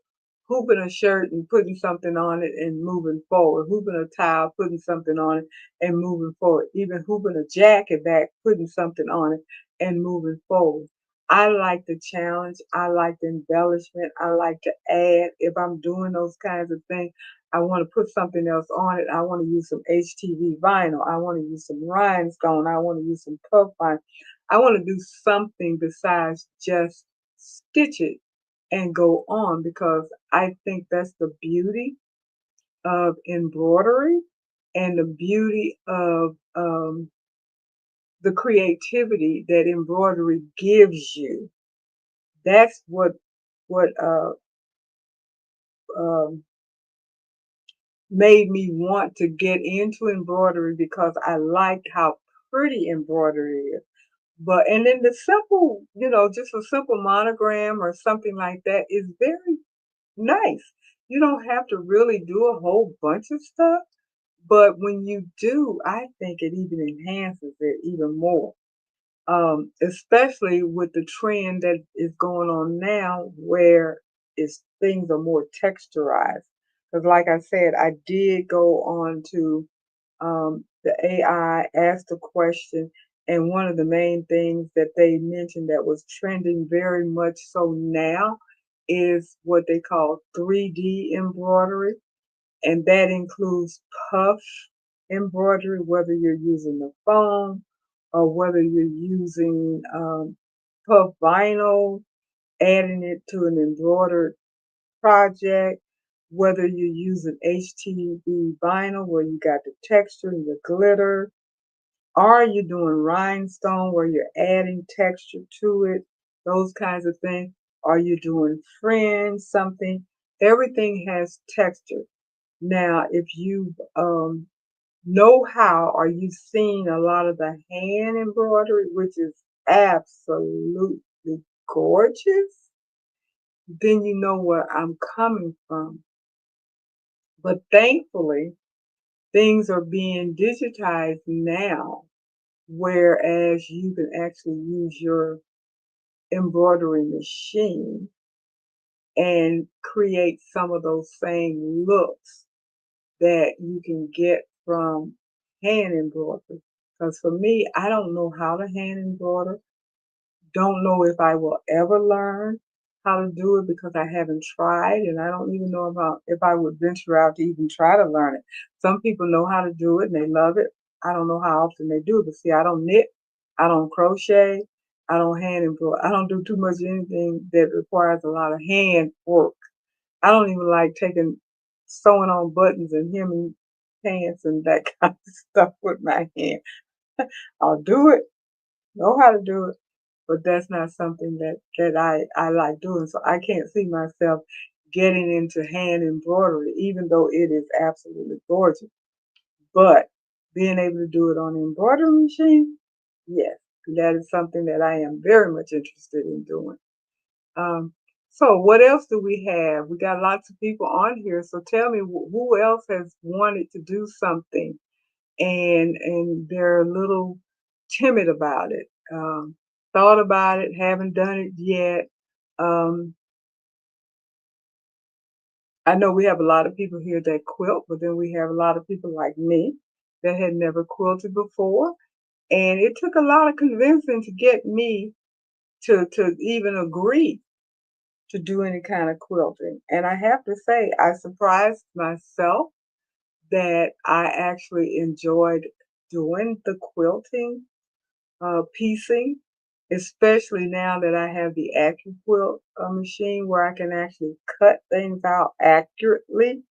hooping a shirt and putting something on it and moving forward, hooping a towel, putting something on it and moving forward, even hooping a jacket back, putting something on it and moving forward. I like the challenge. I like the embellishment. I like to add. If I'm doing those kinds of things, I want to put something else on it. I want to use some HTV vinyl. I want to use some rhinestone. I want to use some puff vinyl. I want to do something besides just stitch it and go on because I think that's the beauty of embroidery and the beauty of the creativity that embroidery gives you. That's what um, made me want to get into embroidery because I like how pretty embroidery is. But and then the simple, just a simple monogram or something like that is very nice. You don't have to really do a whole bunch of stuff, but when you do, I think it even enhances it even more. Especially with the trend that is going on now where things are more texturized. Because like I said, I did go on to the AI, asked a question, and one of the main things that they mentioned that was trending very much so now is what they call 3D embroidery, and that includes puff embroidery, whether you're using the foam or whether you're using puff vinyl, adding it to an embroidered project, whether you're using HTV vinyl where you got the texture and the glitter, or you're doing rhinestone where you're adding texture to it, those kinds of things, or you're doing fringe, something, everything has texture. Now, if you know how or you've seen a lot of the hand embroidery, which is absolutely gorgeous, then you know where I'm coming from. But thankfully, things are being digitized now, whereas you can actually use your embroidery machine and create some of those same looks that you can get from hand embroidery. Because for me, I don't know how to hand embroider. Don't know if I will ever learn how to do it because I haven't tried, and I don't even know about if I would venture out to even try to learn it. Some people know how to do it and they love it. I don't know how often they do it, but see, I don't knit, I don't crochet, I don't hand embroider, I don't do too much anything that requires a lot of hand work. I don't even like taking sewing on buttons and hemming pants and that kind of stuff with my hand. I'll do it, know how to do it, but that's not something that I like doing. So I can't see myself getting into hand embroidery, even though it is absolutely gorgeous. But being able to do it on an embroidery machine, yes, that is something that I am very much interested in doing. Um, so what else do we have? We got lots of people on here. So tell me who else has wanted to do something and they're a little timid about it. Thought about it, haven't done it yet. Um, I know we have a lot of people here that quilt, but then we have a lot of people like me that had never quilted before. And it took a lot of convincing to get me to even agree to do any kind of quilting. And I have to say, I surprised myself that I actually enjoyed doing the quilting, piecing, especially now that I have the AccuQuilt machine where I can actually cut things out accurately,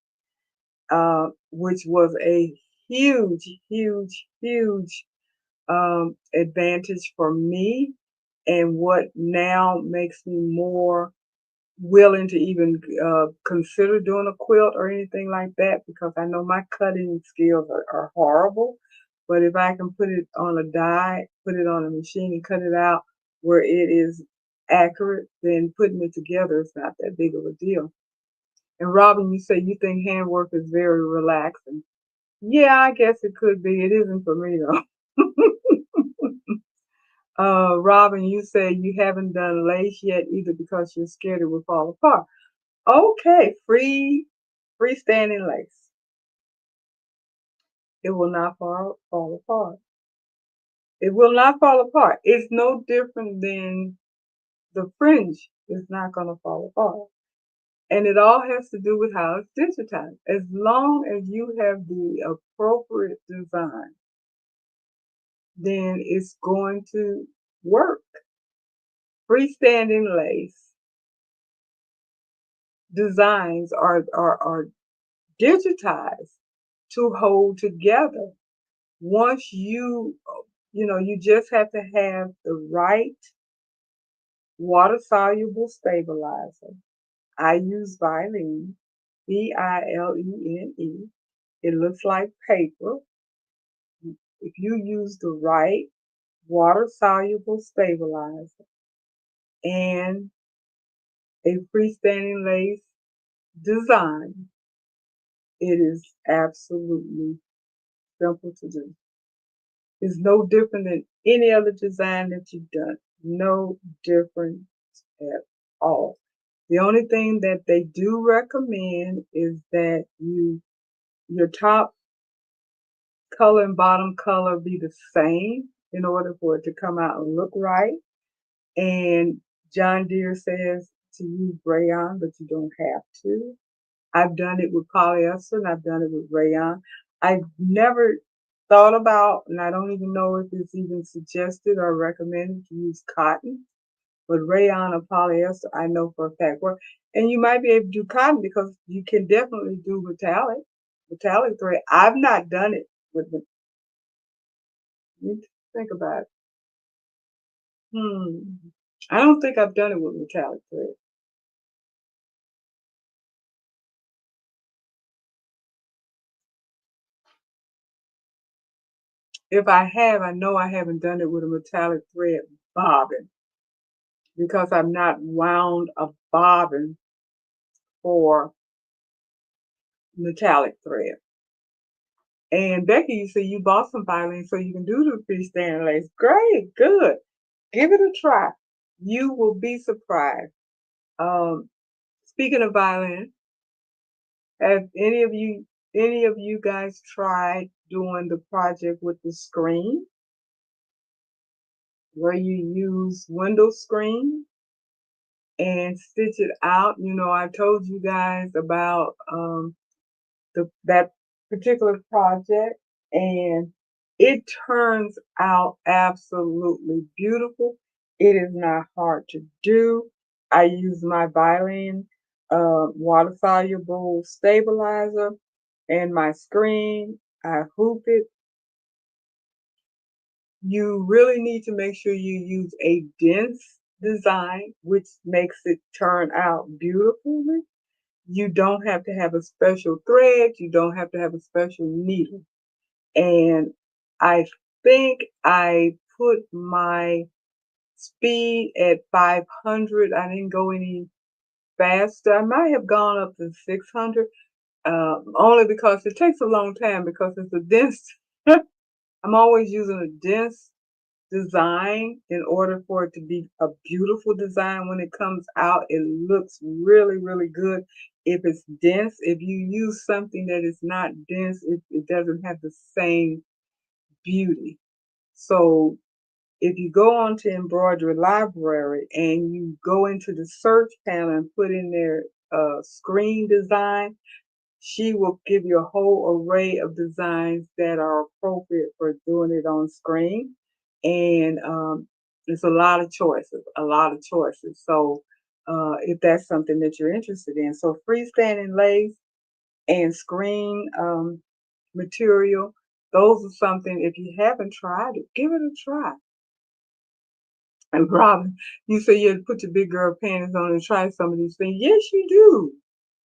which was a huge, huge, huge advantage for me, and what now makes me more willing to even consider doing a quilt or anything like that because I know my cutting skills are horrible. But if I can put it on a die, put it on a machine and cut it out where it is accurate, then putting it together is not that big of a deal. And Robin, you say you think handwork is very relaxing. Yeah, I guess it could be. It isn't for me though. Robin, you say you haven't done lace yet either because you're scared it will fall apart. Okay, freestanding lace. It will not fall apart. It will not fall apart. It's no different than the fringe is not going to fall apart. And it all has to do with how it's digitized. As long as you have the appropriate design, then it's going to work. Freestanding lace designs are digitized to hold together. Once you just have to have the right water soluble stabilizer. I use Vilene, Vilene. It looks like paper. If you use the right water soluble stabilizer and a freestanding lace design, it is absolutely simple to do. It's no different than any other design that you've done. No different at all. The only thing that they do recommend is that your top color and bottom color be the same in order for it to come out and look right. And John Deere says to use rayon, but you don't have to. I've done it with polyester and I've done it with rayon. I've never thought about, and I don't even know if it's even suggested or recommended to use cotton, but rayon or polyester, I know for a fact work. And you might be able to do cotton because you can definitely do metallic thread. I've not done it with the, think about it. Hmm. I don't think I've done it with metallic thread. If I have, I know I haven't done it with a metallic thread bobbin because I've not wound a bobbin for metallic thread. And Becky, you say you bought some violins so you can do the freestanding lace. Great, good. Give it a try. You will be surprised. Um, Speaking of violin, have any of you guys tried doing the project with the screen where you use window screen and stitch it out? You know, I told you guys about that particular project, and it turns out absolutely beautiful. It is not hard to do. I use my violin water soluble stabilizer and my screen. I hoop it. You really need to make sure you use a dense design, which makes it turn out beautifully. You don't have to have a special thread. You don't have to have a special needle. And I think I put my speed at 500. I didn't go any faster. I might have gone up to 600, only because it takes a long time because it's a dense. I'm always using a dense design in order for it to be a beautiful design. When it comes out, it looks really, really good. If it's dense, if you use something that is not dense, it doesn't have the same beauty. So if you go on to embroidery library and you go into the search panel and put in there screen design, she will give you a whole array of designs that are appropriate for doing it on screen. And there's a lot of choices, a lot of choices. So if that's something that you're interested in. So freestanding lace and screen material, those are something, if you haven't tried it, give it a try. And Robin, you say you had to put your big girl panties on and try some of these things. Yes, you do.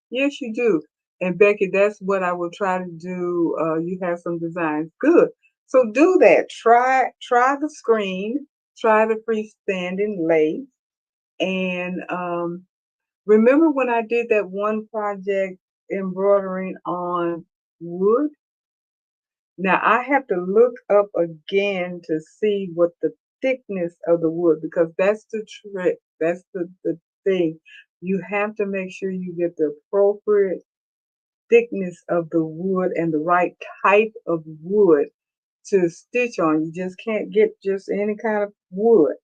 Yes, you do. And Becky, that's what I will try to do. You have some designs. Good. So do that. Try the screen, try the freestanding lace. And remember when I did that one project embroidering on wood? Now I have to look up again to see what the thickness of the wood, because that's the trick. That's the thing. You have to make sure you get the appropriate thickness of the wood and the right type of wood to stitch on. You just can't get just any kind of wood.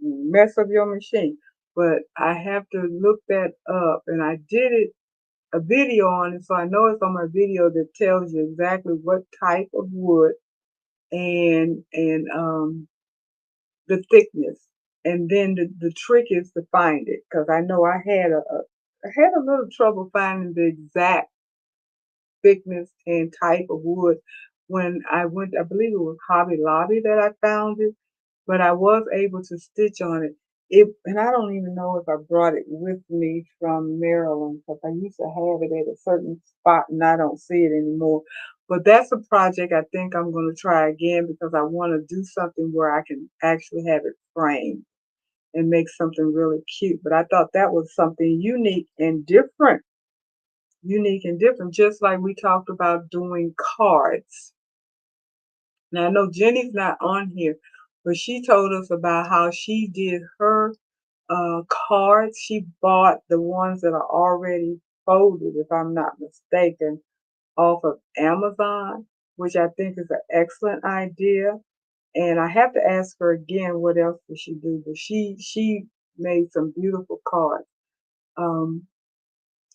Mess up your machine. But I have to look that up, and I did it a video on it, so I know it's on my video that tells you exactly what type of wood and the thickness. And then the trick is to find it, because I know I had a little trouble finding the exact thickness and type of wood when I went. I believe it was Hobby Lobby that I found it, but I was able to stitch on it. And I don't even know if I brought it with me from Maryland, because I used to have it at a certain spot and I don't see it anymore. But that's a project I think I'm going to try again, because I want to do something where I can actually have it framed and make something really cute. But I thought that was something unique and different, just like we talked about doing cards. Now, I know Jenny's not on here, but she told us about how she did her cards. She bought the ones that are already folded, if I'm not mistaken, off of Amazon, which I think is an excellent idea. And I have to ask her again what else did she do, but she made some beautiful cards. Um,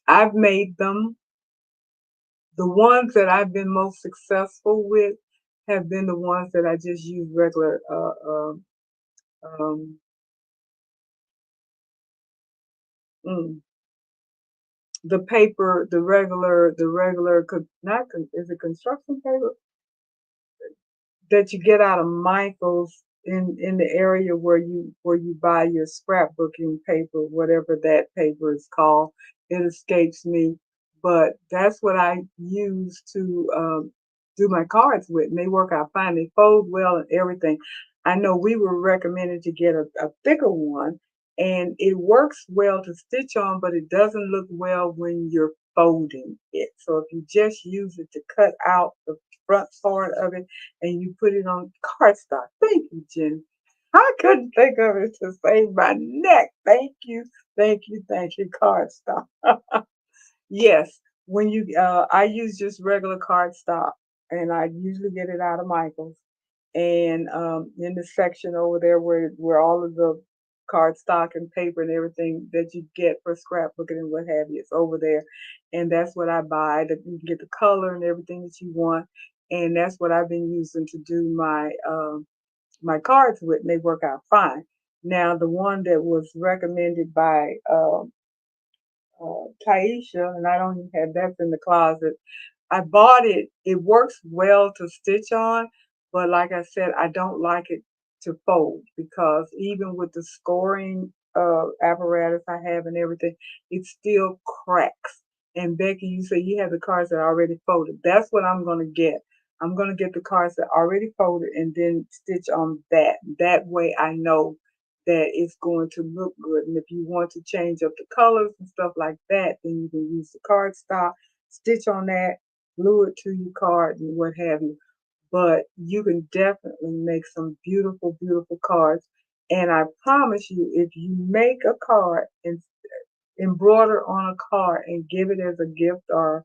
I've made them. The ones that I've been most successful with have been the ones that I just use regular um, mm, the paper, is it construction paper that you get out of Michael's in the area where you buy your scrapbooking paper, whatever that paper is called. It escapes me, but that's what I use to do my cards with, and they work out fine. They fold well and everything. I know we were recommended to get a thicker one, and it works well to stitch on, but it doesn't look well when you're folding it. So if you just use it to cut out the front part of it and you put it on cardstock. Thank you, Jen. I couldn't think of it to save my neck. Thank you, cardstock. Yes, when you I use just regular cardstock, and I usually get it out of Michael's. And in the section over there where all of the cardstock and paper and everything that you get for scrapbooking and what have you, it's over there. And that's what I buy. That you can get the color and everything that you want. And that's what I've been using to do my cards with, and they work out fine. Now, the one that was recommended by Taisha, and I don't even have that in the closet. I bought it. It works well to stitch on, but like I said, I don't like it to fold because even with the scoring apparatus I have and everything, it still cracks. And Becky, you say you have the cards that are already folded. That's what I'm going to get. I'm going to get the cards that are already folded and then stitch on that. That way I know that it's going to look good. And if you want to change up the colors and stuff like that, then you can use the cardstock, stitch on that, glue it to your card and what have you. But you can definitely make some beautiful, beautiful cards. And I promise you, if you make a card and embroider on a card and give it as a gift or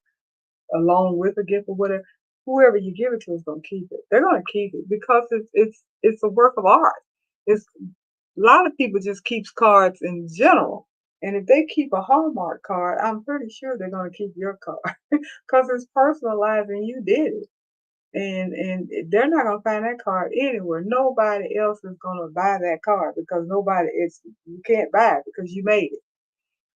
along with a gift or whatever, whoever you give it to is going to keep it. They're going to keep it because it's a work of art. It's a lot of people just keeps cards in general. And if they keep a Hallmark card, I'm pretty sure they're going to keep your card because it's personalized and you did it. And they're not going to find that card anywhere. Nobody else is going to buy that card because you can't buy it because you made it.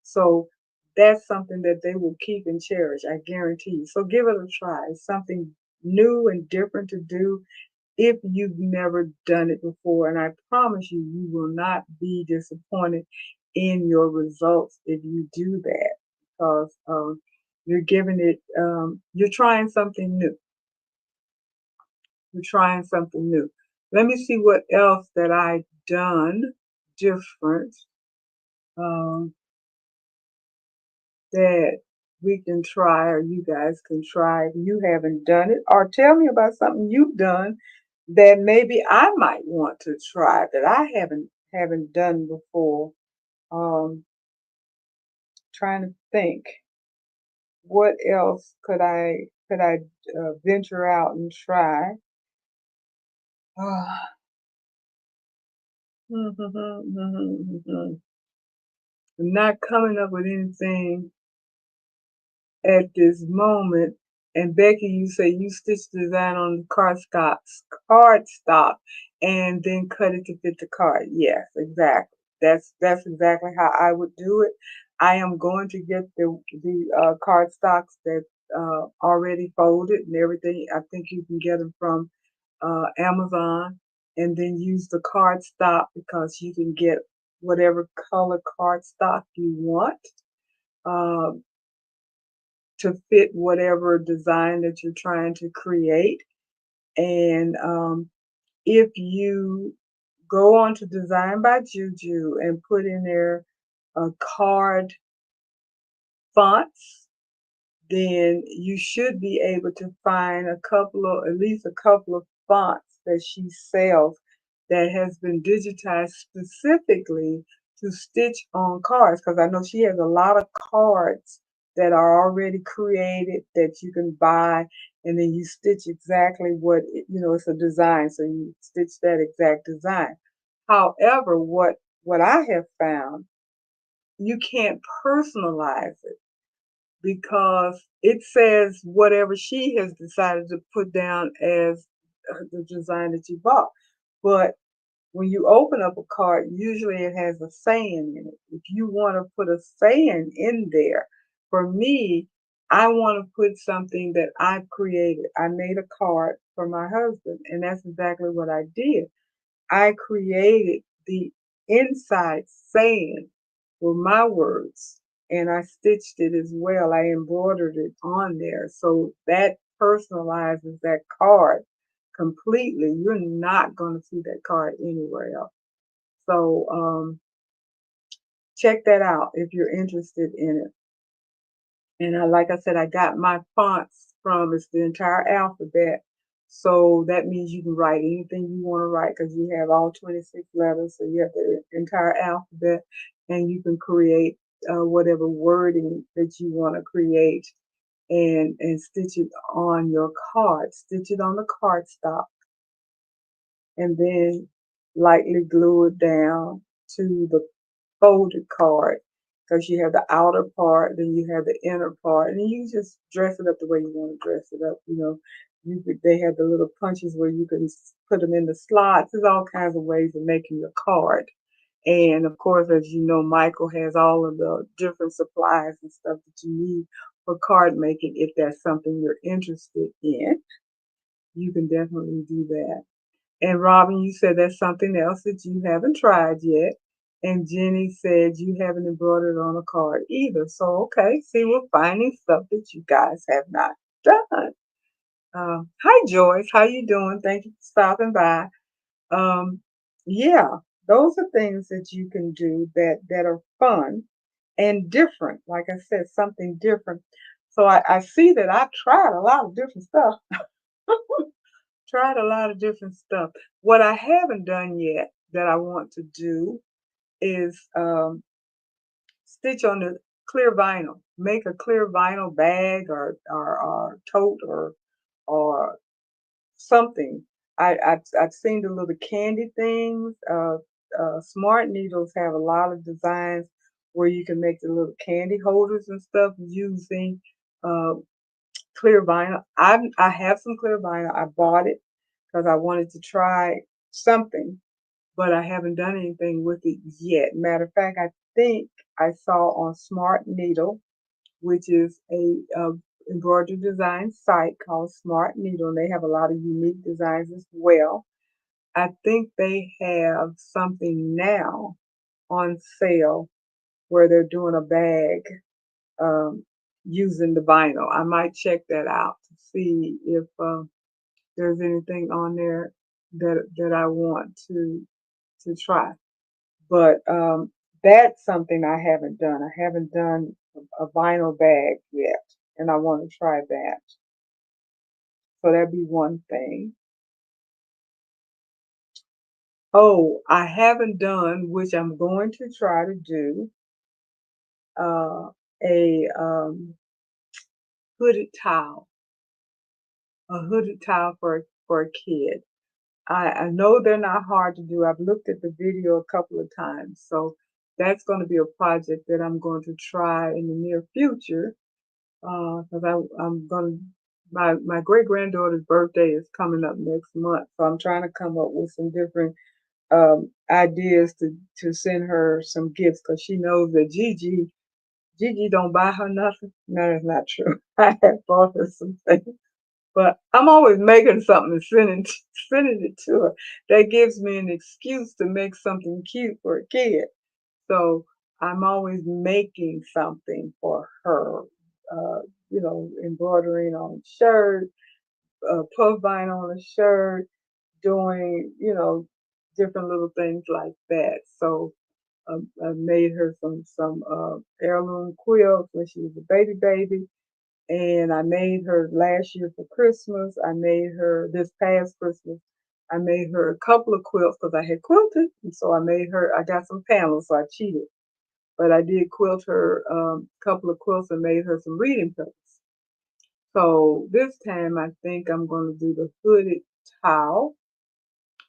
So that's something that they will keep and cherish, I guarantee you. So give it a try. It's something new and different to do if you've never done it before. And I promise you, you will not be disappointed in your results if you do that because you're giving it, you're trying something new. You're trying something new. Let me see what else that I've done different um, that we can try or you guys can try if you haven't done it. Or tell me about something you've done that maybe I might want to try that I haven't done before. Um, Trying to think, what else could I venture out and try? Ah, I'm not coming up with anything at this moment. And Becky, you say you stitch the design on the cardstock, and then cut it to fit the card. Yes, exactly. That's exactly how I would do it. I am going to get the cardstocks that already folded and everything. I think you can get them from Amazon, and then use the cardstock because you can get whatever color cardstock you want. Um, to fit whatever design that you're trying to create. And if you go on to Design by Juju and put in there card fonts, then you should be able to find at least a couple of fonts that she sells that has been digitized specifically to stitch on cards. Because I know she has a lot of cards that are already created that you can buy, and then you stitch exactly it's a design, so you stitch that exact design. However, what I have found you can't personalize it because it says whatever she has decided to put down as the design that you bought. But when you open up a card, usually it has a saying in it. If you want to put a saying in there, for me, I want to put something that I've created. I made a card for my husband, and that's exactly what I did. I created the inside saying with my words, and I stitched it as well. I embroidered it on there. So that personalizes that card completely. You're not going to see that card anywhere else. So check that out if you're interested in it. And like I said, I got my fonts from, it's the entire alphabet. So that means you can write anything you want to write because you have all 26 letters. So you have the entire alphabet and you can create whatever wording that you want to create and stitch it on your card. Stitch it on the cardstock and then lightly glue it down to the folded card because you have the outer part, then you have the inner part, and you just dress it up the way you want to dress it up. They have the little punches where you can put them in the slots. There's all kinds of ways of making your card. And of course, as you know, Michael has all of the different supplies and stuff that you need for card making. If that's something you're interested in, you can definitely do that. And Robin, you said that's something else that you haven't tried yet. And Jenny said you haven't embroidered on a card either. So, okay, see, we're finding stuff that you guys have not done. Hi, Joyce. How you doing? Thank you for stopping by. Um, yeah, those are things that you can do that are fun and different. Like I said, something different. So I see that I've tried a lot of different stuff. Tried a lot of different stuff. What I haven't done yet that I want to do is stitch on the clear vinyl. Make a clear vinyl bag or tote or something. I've seen the little candy things. Smart Needles have a lot of designs where you can make the little candy holders and stuff using uh, clear vinyl. I have some clear vinyl. I bought it because I wanted to try something, but I haven't done anything with it yet. Matter of fact, I think I saw on Smart Needle, which is a embroidery design site called Smart Needle, and they have a lot of unique designs as well. I think they have something now on sale where they're doing a bag um, using the vinyl. I might check that out to see if there's anything on there that I want to try. But that's something I haven't done. I haven't done a vinyl bag yet, and I want to try that. So that'd be one thing. Oh, I haven't done, which I'm going to try to do, uh, a hooded towel, a hooded towel for a kid. I know they're not hard to do. I've looked at the video a couple of times, so that's going to be a project that I'm going to try in the near future. Because I'm going to, my great granddaughter's birthday is coming up next month, so I'm trying to come up with some different ideas to send her some gifts because she knows that Gigi don't buy her nothing. No, that's not true. I have bought her some things. But I'm always making something and sending it to her. That gives me an excuse to make something cute for a kid. So I'm always making something for her. Uh, embroidering on a shirt, puff vinyl on a shirt, doing, different little things like that. So I made her some heirloom quilts when she was a baby, and I made her last year for Christmas. I made her this past Christmas. I made her a couple of quilts because I had quilted, and so I made her. I got some panels, so I cheated, but I did quilt her a couple of quilts and made her some reading pillows. So this time I think I'm going to do the hooded towel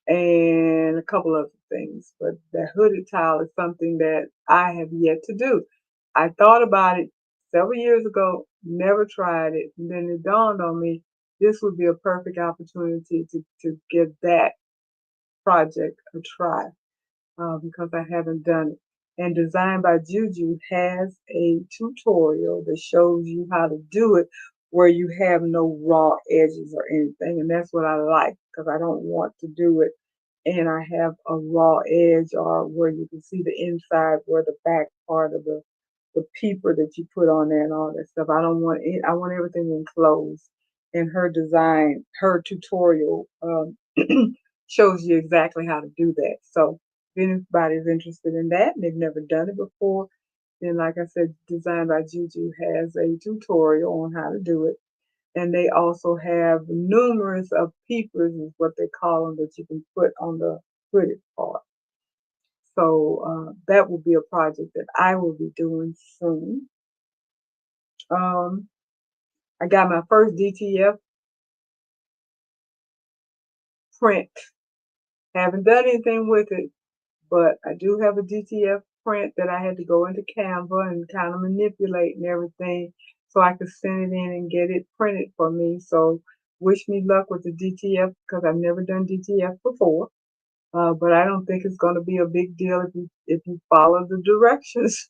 and a couple of things, but that hooded tile is something that I have yet to do. I thought about it several years ago, never tried it, and then it dawned on me this would be a perfect opportunity to give that project a try because I haven't done it. And Designed by Juju has a tutorial that shows you how to do it where you have no raw edges or anything. And that's what I like because I don't want to do it and I have a raw edge or where you can see the inside where the back part of the peeper that you put on there and all that stuff. I don't want it, I want everything enclosed. And her tutorial shows you exactly how to do that. So if anybody's interested in that and they've never done it before, then like I said, Designed by Juju has a tutorial on how to do it. And they also have numerous of peepers, is what they call them, that you can put on the hooded part. So that will be a project that I will be doing soon. Um, I got my first DTF print. Haven't done anything with it, but I do have a DTF print that I had to go into Canva and kind of manipulate and everything so I could send it in and get it printed for me. So wish me luck with the DTF because I've never done DTF before. But I don't think it's going to be a big deal if you follow the directions.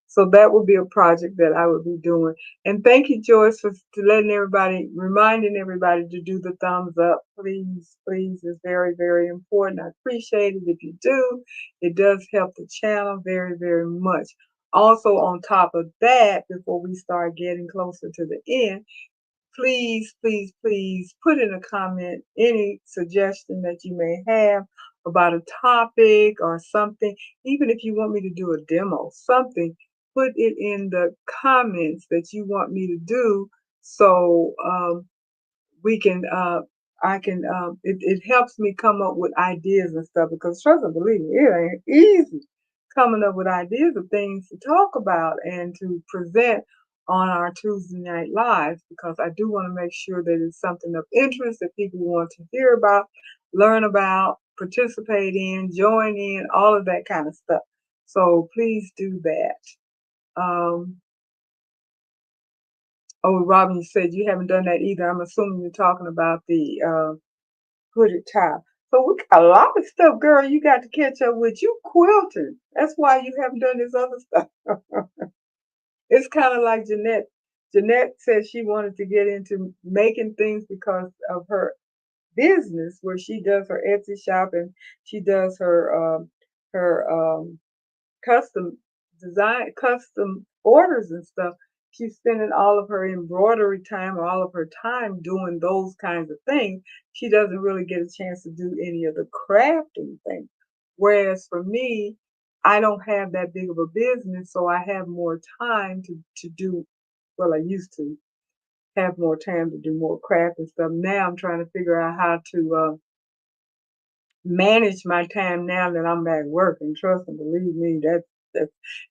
So that will be a project that I will be doing. And thank you, Joyce, for reminding everybody to do the thumbs up. Please, please, is very, very important. I appreciate it if you do. It does help the channel very, very much. Also, on top of that, before we start getting closer to the end, please, please, please put in a comment any suggestion that you may have about a topic or something. Even if you want me to do a demo, something, put it in the comments that you want me to do so we can I can it helps me come up with ideas and stuff because trust and believe me, it ain't easy coming up with ideas of things to talk about and to present on our Tuesday night lives because I do want to make sure that it's something of interest that people want to hear about, learn about, participate in, join in, all of that kind of stuff. So please do that. Um, oh, Robin, you said you haven't done that either. I'm assuming you're talking about the hooded towel. So we got a lot of stuff, girl. You got to catch up with. You quilting. That's why you haven't done this other stuff. It's kind of like Jeanette. Jeanette said she wanted to get into making things because of her business, where she does her Etsy shop and she does her custom custom orders and stuff. She's spending all of her embroidery time or all of her time doing those kinds of things. She doesn't really get a chance to do any of the crafting things. Whereas for me, I don't have that big of a business, so I have more time to do, well, I used to have more time to do more craft and stuff. Now I'm trying to figure out how to manage my time now that I'm at work. And trust and believe me, that's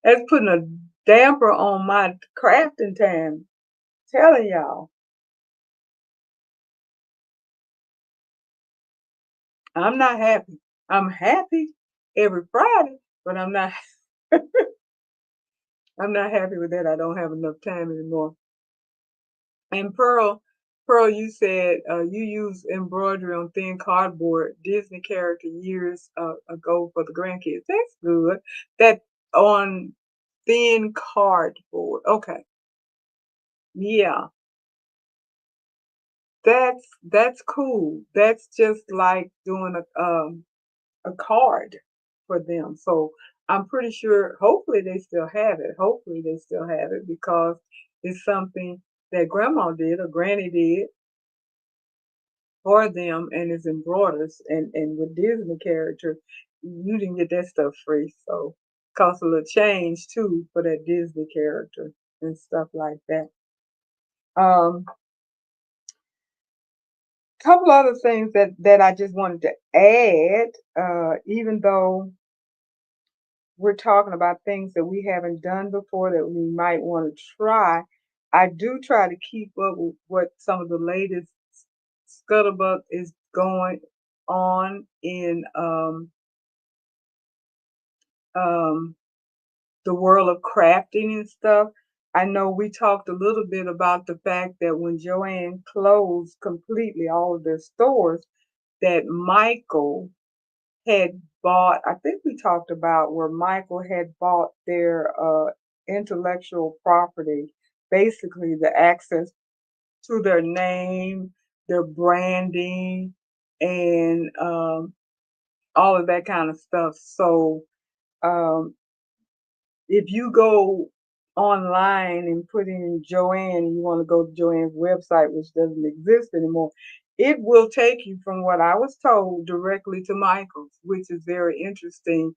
that's putting a damper on my crafting time. Telling y'all, I'm not happy. I'm happy every Friday, but I'm not happy with that. I don't have enough time anymore. And Pearl, you said you use embroidery on thin cardboard Disney character years ago for the grandkids. That's good. That on thin cardboard. Okay. Yeah, that's cool. That's just like doing a card for them. So I'm pretty sure. Hopefully they still have it. Hopefully they still have it because it's something that Grandma did or Granny did for them, and it's embroidered. And with Disney character, you didn't get that stuff free. So cost a little change too for that Disney character and stuff like that. Um, Couple other things that I just wanted to add, even though we're talking about things that we haven't done before that we might want to try, I do try to keep up with what some of the latest scuttlebutt is going on in um, the world of crafting and stuff. I know we talked a little bit about the fact that when Joanne closed completely all of their stores, that Michael had bought, I think we talked about where Michael had bought their intellectual property, basically the access to their name, their branding, and all of that kind of stuff. So um, if you go online and put in Joanne and you want to go to Joanne's website, which doesn't exist anymore, it will take you from what I was told directly to Michael's, which is very interesting.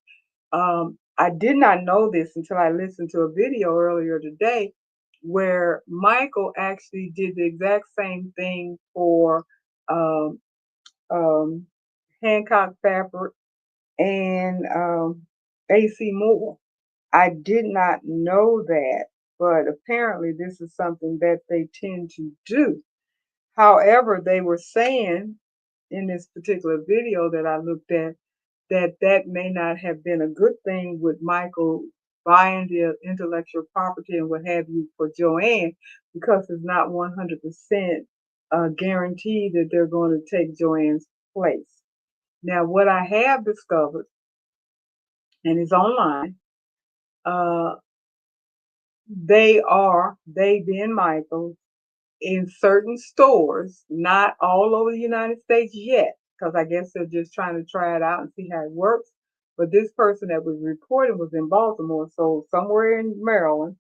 I did not know this until I listened to a video earlier today where Michael actually did the exact same thing for um, um, Hancock Fabric and AC Moore. I did not know that, but apparently this is something that they tend to do. However, they were saying in this particular video that I looked at that that may not have been a good thing with Michael buying the intellectual property and what have you for Joanne because it's not 100% guaranteed that they're going to take Joanne's place. Now, what I have discovered, and it's online, uh, they being Michael, in certain stores, not all over the United States yet, because I guess they're just trying to try it out and see how it works. But this person that was reporting was in Baltimore, so somewhere in Maryland,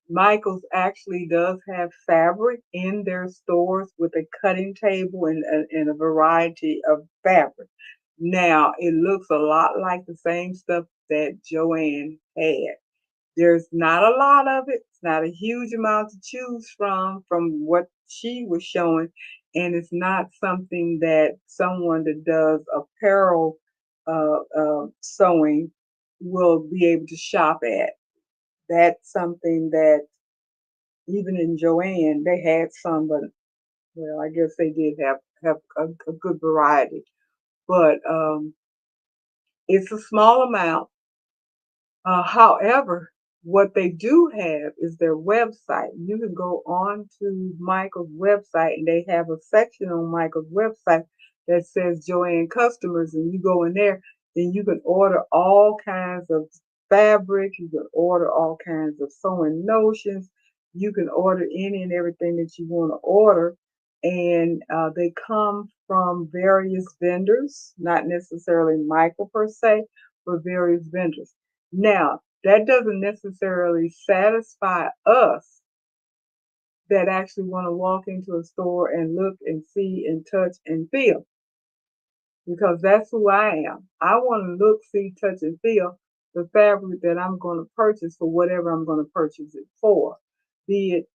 Michaels actually does have fabric in their stores with a cutting table and a variety of fabric. Now, it looks a lot like the same stuff that Joanne had. There's not a lot of it. It's not a huge amount to choose from what she was showing. And it's not something that someone that does apparel sewing will be able to shop at. That's something that even in Joanne, they had some, but well, I guess they did have a good variety. But it's a small amount. However, what they do have is their website. You can go on to Michael's website, and they have a section on Michael's website that says Joanne customers, and you go in there, and you can order all kinds of fabric. You can order all kinds of sewing notions. You can order any and everything that you want to order, and they come from various vendors, not necessarily Michael per se, but various vendors. Now, that doesn't necessarily satisfy us that actually want to walk into a store and look and see and touch and feel, because that's who I am. I want to look, see, touch, and feel the fabric that I'm going to purchase for whatever I'm going to purchase it for, be it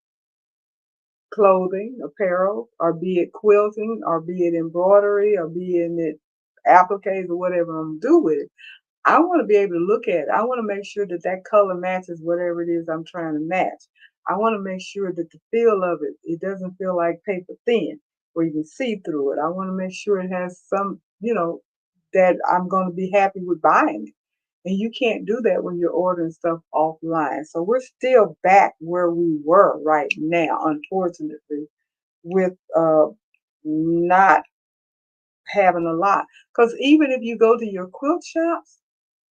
clothing, apparel, or be it quilting, or be it embroidery, or be it appliques or whatever I'm going to do with it. I want to be able to look at it. I want to make sure that that color matches whatever it is I'm trying to match. I want to make sure that the feel of it, it doesn't feel like paper thin where you can see through it. I want to make sure it has some, that I'm going to be happy with buying it. And you can't do that when you're ordering stuff offline. So we're still back where we were right now, unfortunately, with not having a lot. Because even if you go to your quilt shops,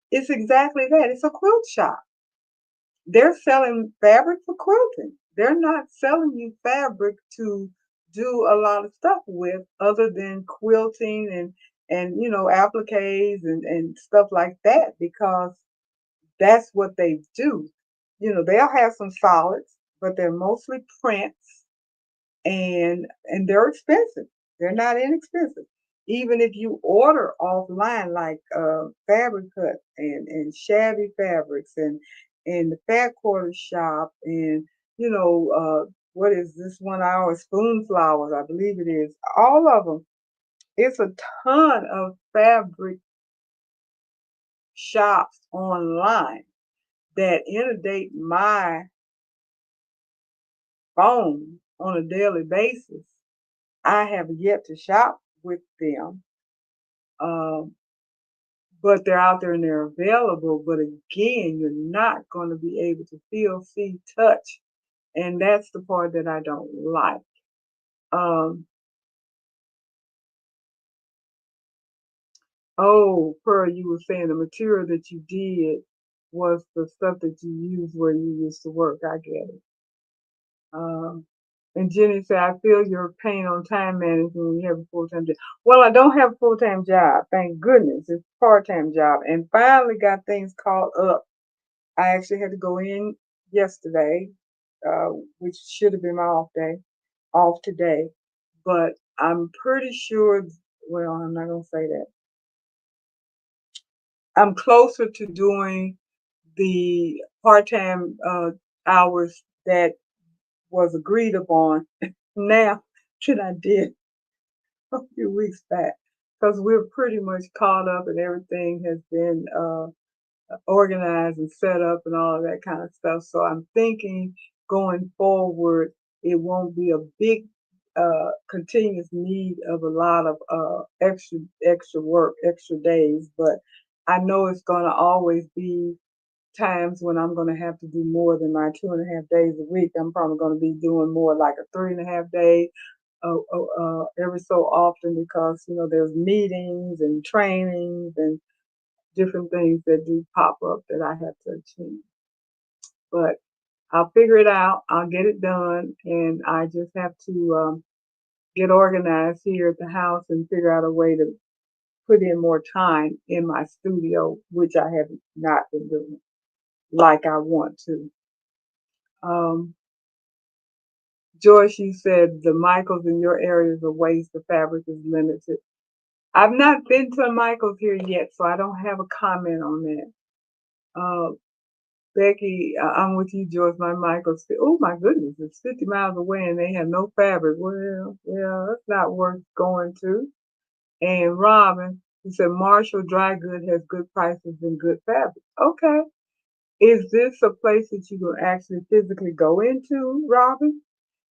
it's exactly that. It's a quilt shop. They're selling fabric for quilting. They're not selling you fabric to do a lot of stuff with other than quilting and appliques and stuff like that because that's what they do. They'll have some solids, but they're mostly prints and they're expensive. They're not inexpensive. Even if you order offline, like Fabric Cut and Shabby Fabrics and the Fat Quarter Shop and what is this one hour Spoon Flowers, I believe it is. All of them. It's a ton of fabric shops online that inundate my phone on a daily basis. I have yet to shop with them. Um, but they're out there and they're available. But again, you're not going to be able to feel, see, touch. And that's the part that I don't like. Um, oh, Pearl, you were saying the material that you did was the stuff that you used where you used to work. I get it. Um, and Jenny said, I feel your pain on time management when you have a full-time job. Well, I don't have a full-time job. Thank goodness. It's a part-time job. And finally got things caught up. I actually had to go in yesterday, uh, which should have been my off today. But I'm pretty sure, well, I'm not going to say that. I'm closer to doing the part-time hours that was agreed upon now than I did a few weeks back because we're pretty much caught up and everything has been organized and set up and all of that kind of stuff. So I'm thinking going forward, it won't be a big continuous need of a lot of extra work, extra days, but I know it's going to always be times when I'm going to have to do more than my 2.5 days a week. I'm probably going to be doing more like a 3.5 day every so often because there's meetings and trainings and different things that do pop up that I have to achieve. But I'll figure it out. I'll get it done, and I just have to get organized here at the house and figure out a way to put in more time in my studio, which I have not been doing like I want to. Um, Joyce, you said the Michaels in your area is a waste. The fabric is limited. I've not been to Michaels here yet, so I don't have a comment on that. Uh, Becky, I'm with you, Joyce. My Michaels, oh my goodness, it's 50 miles away and they have no fabric. Well, yeah, that's not worth going to. And Robin, he said Marshall Dry Good has good prices and good fabric. Okay. Is this a place that you can actually physically go into, Robin?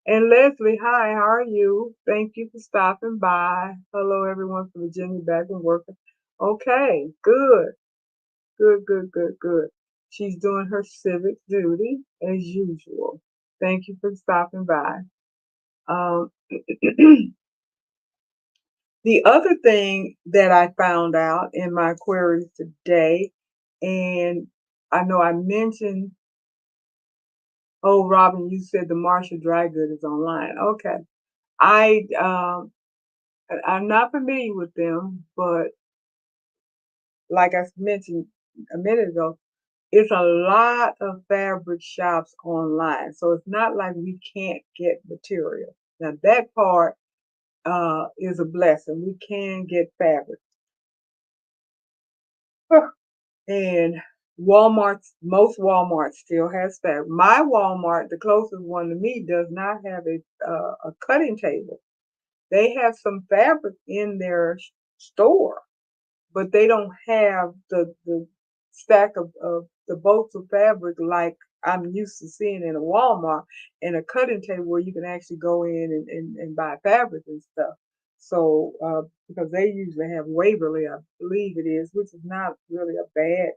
And Leslie, hi, how are you? Thank you for stopping by. Hello, everyone from Virginia back and working. Okay, good, good, good, good, good. She's doing her civic duty as usual. Thank you for stopping by. Um, the other thing that I found out in my queries today, and I know I mentioned, oh, Robin, you said the Marshall Dry Good is online. Okay. I I'm not familiar with them, but like I mentioned a minute ago, it's a lot of fabric shops online. So it's not like we can't get material. Now that part is a blessing. We can get fabric. And most Walmart still has fabric. My Walmart, the closest one to me, does not have a cutting table. They have some fabric in their store, but they don't have the stack of the bolts of fabric like I'm used to seeing in a Walmart and a cutting table where you can actually go in and buy fabric and stuff. So because they usually have Waverly, I believe it is, which is not really a bad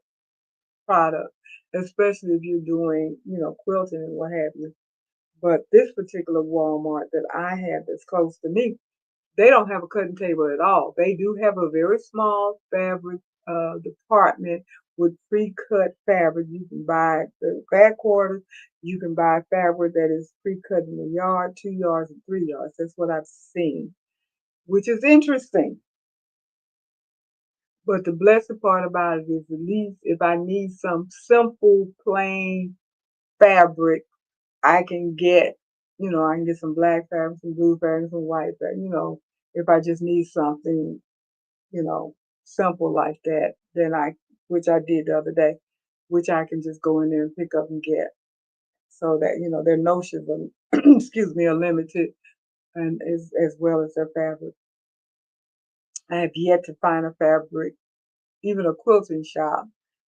product, especially if you're doing, quilting and what have you. But this particular Walmart that I have that's close to me, they don't have a cutting table at all. They do have a very small fabric department with pre-cut fabric. You can buy the back quarters. You can buy fabric that is pre-cut in a yard, 2 yards, and 3 yards. That's what I've seen, which is interesting. But the blessed part about it is at least if I need some simple, plain fabric, I can I can get some black fabric, some blue fabric, some white fabric, if I just need something, you know, simple like that, which I did the other day, which I can just go in there and pick up and get so that, their notions are, excuse me, are limited and as well as their fabric. I have yet to find a fabric, even a quilting shop,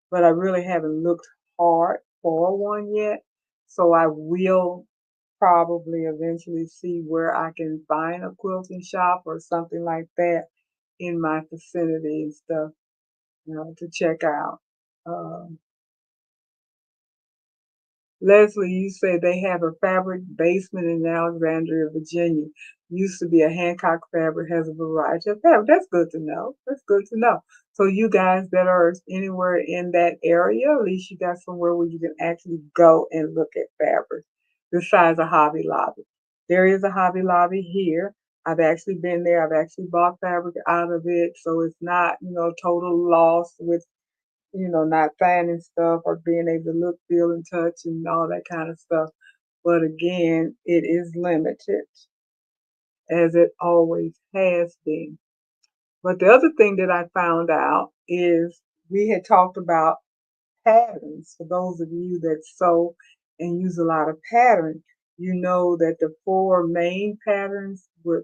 but I really haven't looked hard for one yet. So I will probably eventually see where I can find a quilting shop or something like that in my vicinity and stuff. to check out. Um, Leslie, you say they have a fabric basement in Alexandria, Virginia. Used to be a Hancock Fabric, has a variety of fabric. That's good to know. That's good to know. So you guys that are anywhere in that area, at least you got somewhere where you can actually go and look at fabric besides a Hobby Lobby. There is a Hobby Lobby here. I've actually been there. I've actually bought fabric out of it. So it's not, total loss with not finding stuff or being able to look, feel, and touch and all that kind of stuff. But again, it is limited as it always has been. But the other thing that I found out is we had talked about patterns. For those of you that sew and use a lot of pattern, you know that the four main patterns would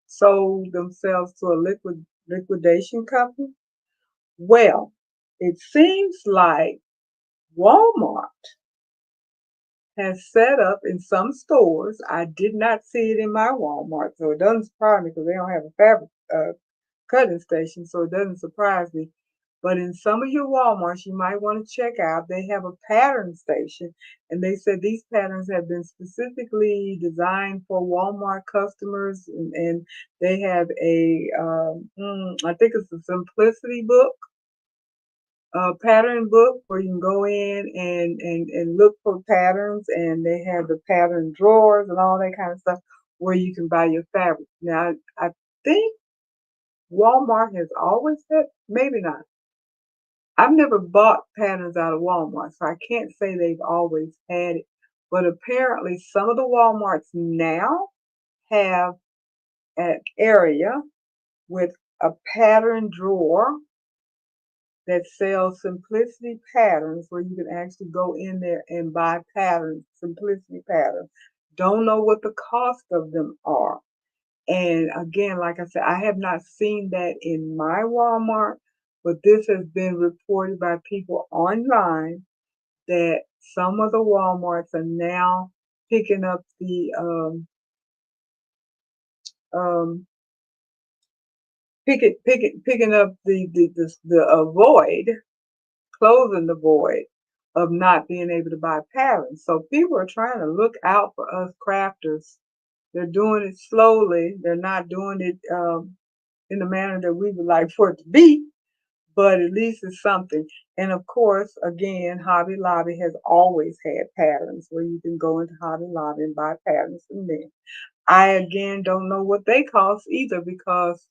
sold themselves to a liquidation company. Well, it seems like Walmart has set up in some stores. I did not see it in my Walmart, so it doesn't surprise me because they don't have a fabric cutting station, so it doesn't surprise me. But in some of your Walmarts, you might want to check out. They have a pattern station, and they said these patterns have been specifically designed for Walmart customers, and they have I think it's a simplicity book, pattern book where you can go in and look for patterns, and they have the pattern drawers and all that kind of stuff where you can buy your fabric. Now, I think Walmart has always had, maybe not. I've never bought patterns out of Walmart, so I can't say they've always had it. But apparently, some of the Walmarts now have an area with a pattern drawer that sells simplicity patterns where you can actually go in there and buy patterns, simplicity patterns. Don't know what the cost of them are. And again, like I said, I have not seen that in my Walmart, but this has been reported by people online that some of the Walmarts are now picking up um, picking up the void, closing the void of not being able to buy patterns. So people are trying to look out for us crafters. They're doing it slowly. They're not doing it in the manner that we would like for it to be, but at least it's something. And of course, again, Hobby Lobby has always had patterns where you can go into Hobby Lobby and buy patterns from them. I again don't know what they cost either because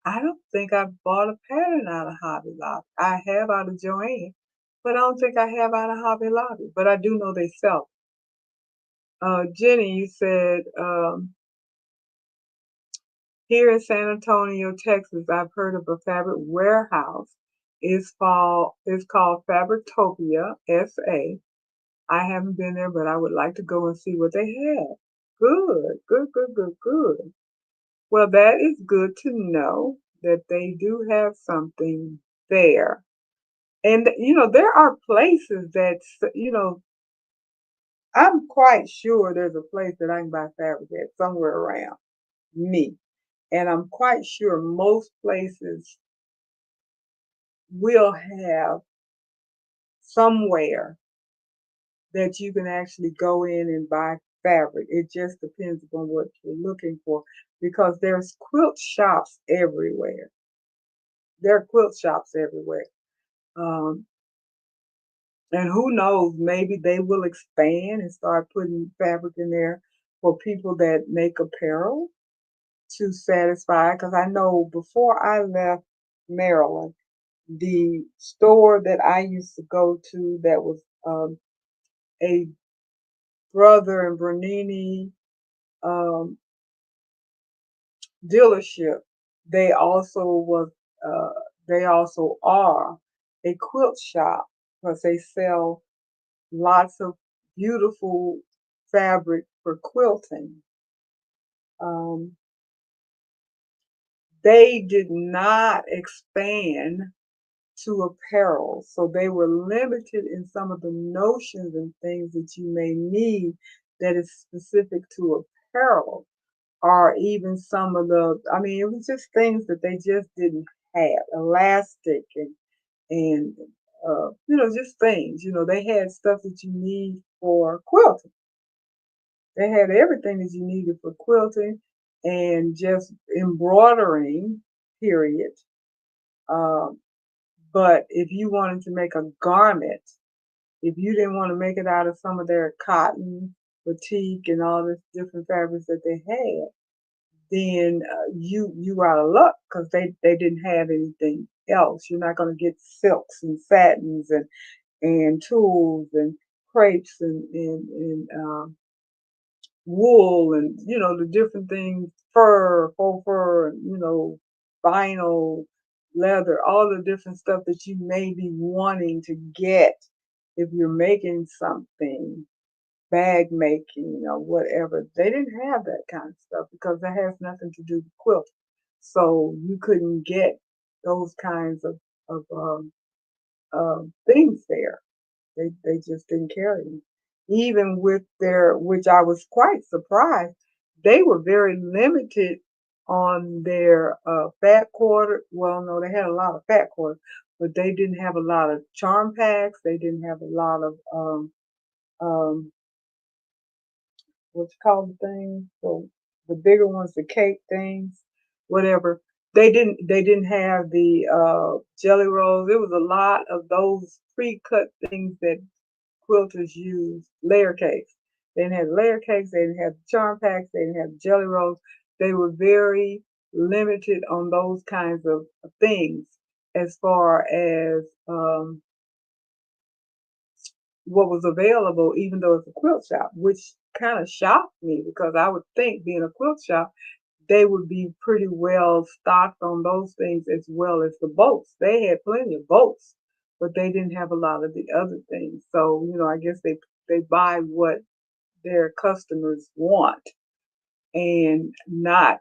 I don't think I've bought a pattern out of Hobby Lobby. I have out of Joann, but I don't think I have out of Hobby Lobby. But I do know they sell. Jenny, you said here in San Antonio, Texas, I've heard of a fabric warehouse. It's called Fabrictopia SA. I haven't been there, but I would like to go and see what they have. Good, good, good, good, good. Well, that is good to know that they do have something there. And there are places that I'm quite sure there's a place that I can buy fabric at somewhere around me. And I'm quite sure most places will have somewhere that you can actually go in and buy fabric. It just depends upon what you're looking for because there's quilt shops everywhere. There are quilt shops everywhere. Um, and who knows, maybe they will expand and start putting fabric in there for people that make apparel to satisfy. Because I know before I left Maryland, the store that I used to go to that was a Brother and Bernini um, dealership. They also was uh, they also are a quilt shop because they sell lots of beautiful fabric for quilting. Um, they did not expand to apparel, so they were limited in some of the notions and things that you may need that is specific to apparel, or even some of the, I mean, it was just things that they just didn't had, elastic and just things. They had stuff that you need for quilting. They had everything that you needed for quilting and just embroidering, period. Um, but if you wanted to make a garment, if you didn't want to make it out of some of their cotton, batik, and all this different fabrics that they had, then you were out of luck because they didn't have anything else. You're not going to get silks and satins and tools and crepes and wool and the different things, faux fur, and vinyl, leather, all the different stuff that you may be wanting to get if you're making something, bag making or whatever. They didn't have that kind of stuff because that has nothing to do with quilting. So you couldn't get those kinds of things there. They just didn't carry them. Even with their, which I was quite surprised, they were very limited on their fat quarter. Well, no, they had a lot of fat quarters, but they didn't have a lot of charm packs. They didn't have a lot of um, what you call the things, so the bigger ones, the cake things, whatever. They didn't have the jelly rolls. There was a lot of those pre-cut things that quilters use, layer cakes. They didn't have layer cakes, they didn't have charm packs, they didn't have jelly rolls. They were very limited on those kinds of things as far as what was available, even though it's a quilt shop, which kind of shocked me because I would think, being a quilt shop, they would be pretty well stocked on those things as well as the boats. They had plenty of boats, but they didn't have a lot of the other things. So, I guess they buy what their customers want and not,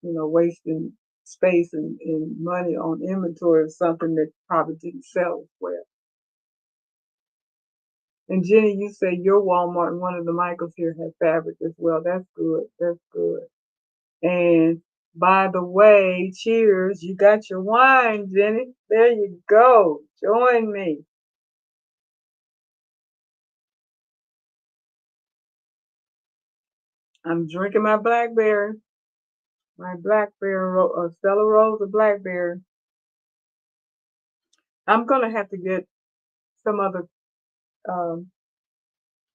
wasting space and money on inventory of something that probably didn't sell well. And Jenny, you said your Walmart and one of the Michaels here had fabric as well. That's good. That's good. And by the way, cheers. You got your wine, Jenny. There you go. Join me. I'm drinking my blackberry. My blackberry, Stella Rose of blackberry. I'm going to have to get some other. Um,